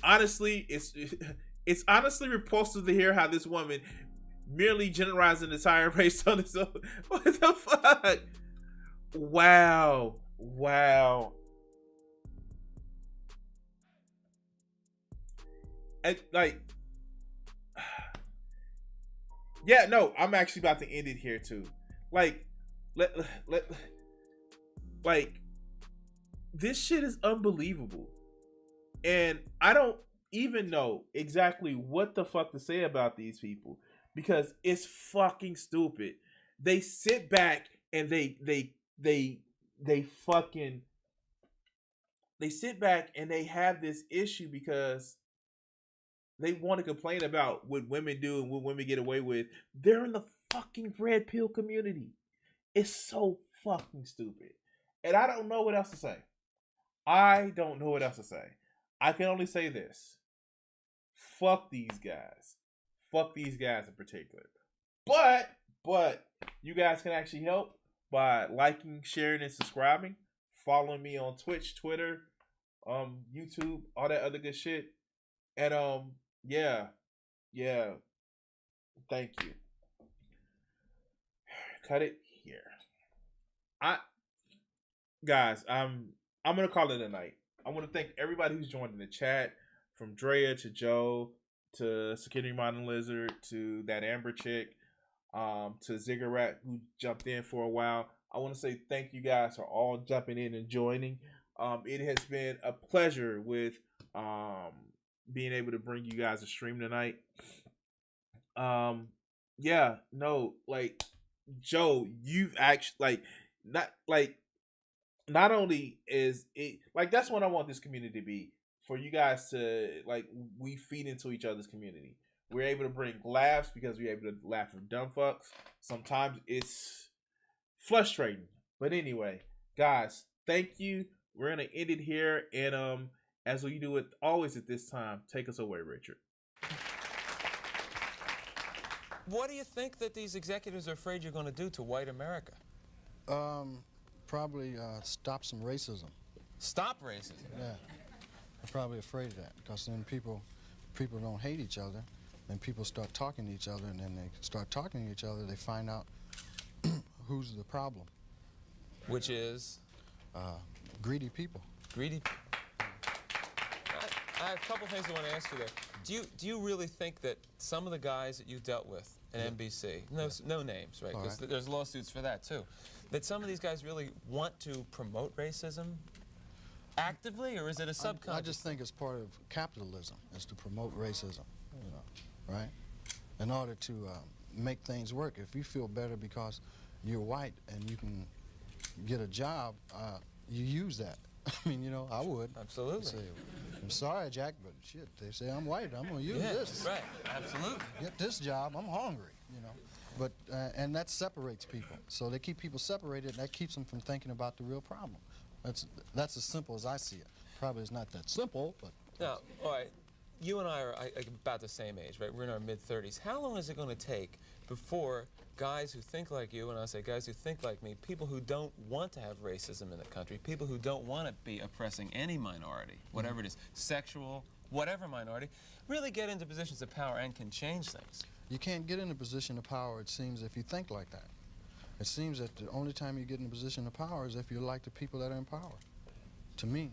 Honestly, it's honestly repulsive to hear how this woman merely generalized an entire race on its own. What the fuck? Wow. And like, yeah, no, I'm actually about to end it here too. Like, like, this shit is unbelievable. And I don't even know exactly what the fuck to say about these people because it's fucking stupid. they sit back and they sit back and they have this issue because they want to complain about what women do and what women get away with. They're in the fucking red pill community. It's so fucking stupid. And I don't know what else to say. I don't know what else to say. I can only say this. Fuck these guys. Fuck these guys in particular. But you guys can actually help by liking, sharing, and subscribing. Following me on Twitch, Twitter, YouTube, all that other good shit. And yeah. Thank you. Cut it here. Guys, I'm gonna call it a night. I want to thank everybody who's joined in the chat, from Drea to Joe to Security Modern Lizard to that Amber chick, to Ziggurat who jumped in for a while. I want to say thank you guys for all jumping in and joining. It has been a pleasure with being able to bring you guys a stream tonight. Joe, you've actually not only is it that's what I want this community to be, for you guys to we feed into each other's community. We're able to bring laughs because we're able to laugh at dumb fucks. Sometimes it's frustrating, but anyway, guys, thank you. We're gonna end it here, and as we do it always at this time, take us away, Richard. What do you think that these executives are afraid you're going to do to white America? Probably stop some racism. Stop racism? Yeah. I'm probably afraid of that, because then people don't hate each other, and people start talking to each other, and then they start talking to each other, they find out who's the problem. Which is? Greedy people. Greedy people. I have a couple things I want to ask you there. Do you really think that some of the guys that you dealt with at NBC, no names, right? Because there's lawsuits for that too, that some of these guys really want to promote racism actively, or is it a subconscious? I just think it's part of capitalism, is to promote racism, right? In order to make things work. If you feel better because you're white and you can get a job, you use that. I mean, I would. Absolutely. Say, I'm sorry, Jack, but shit, they say I'm white. I'm going to use this. Right, absolutely. Get this job. I'm hungry, But, and that separates people. So they keep people separated, and that keeps them from thinking about the real problem. That's as simple as I see it. Probably it's not that simple, but... Now, all right, you and I are about the same age, right? We're in our mid-30s. How long is it going to take before guys who think like you, and I say guys who think like me, people who don't want to have racism in the country, people who don't want to be oppressing any minority, whatever it is, sexual, whatever minority, really get into positions of power and can change things? You can't get in a position of power, it seems, if you think like that. It seems that the only time you get in a position of power is if you're like the people that are in power. To me,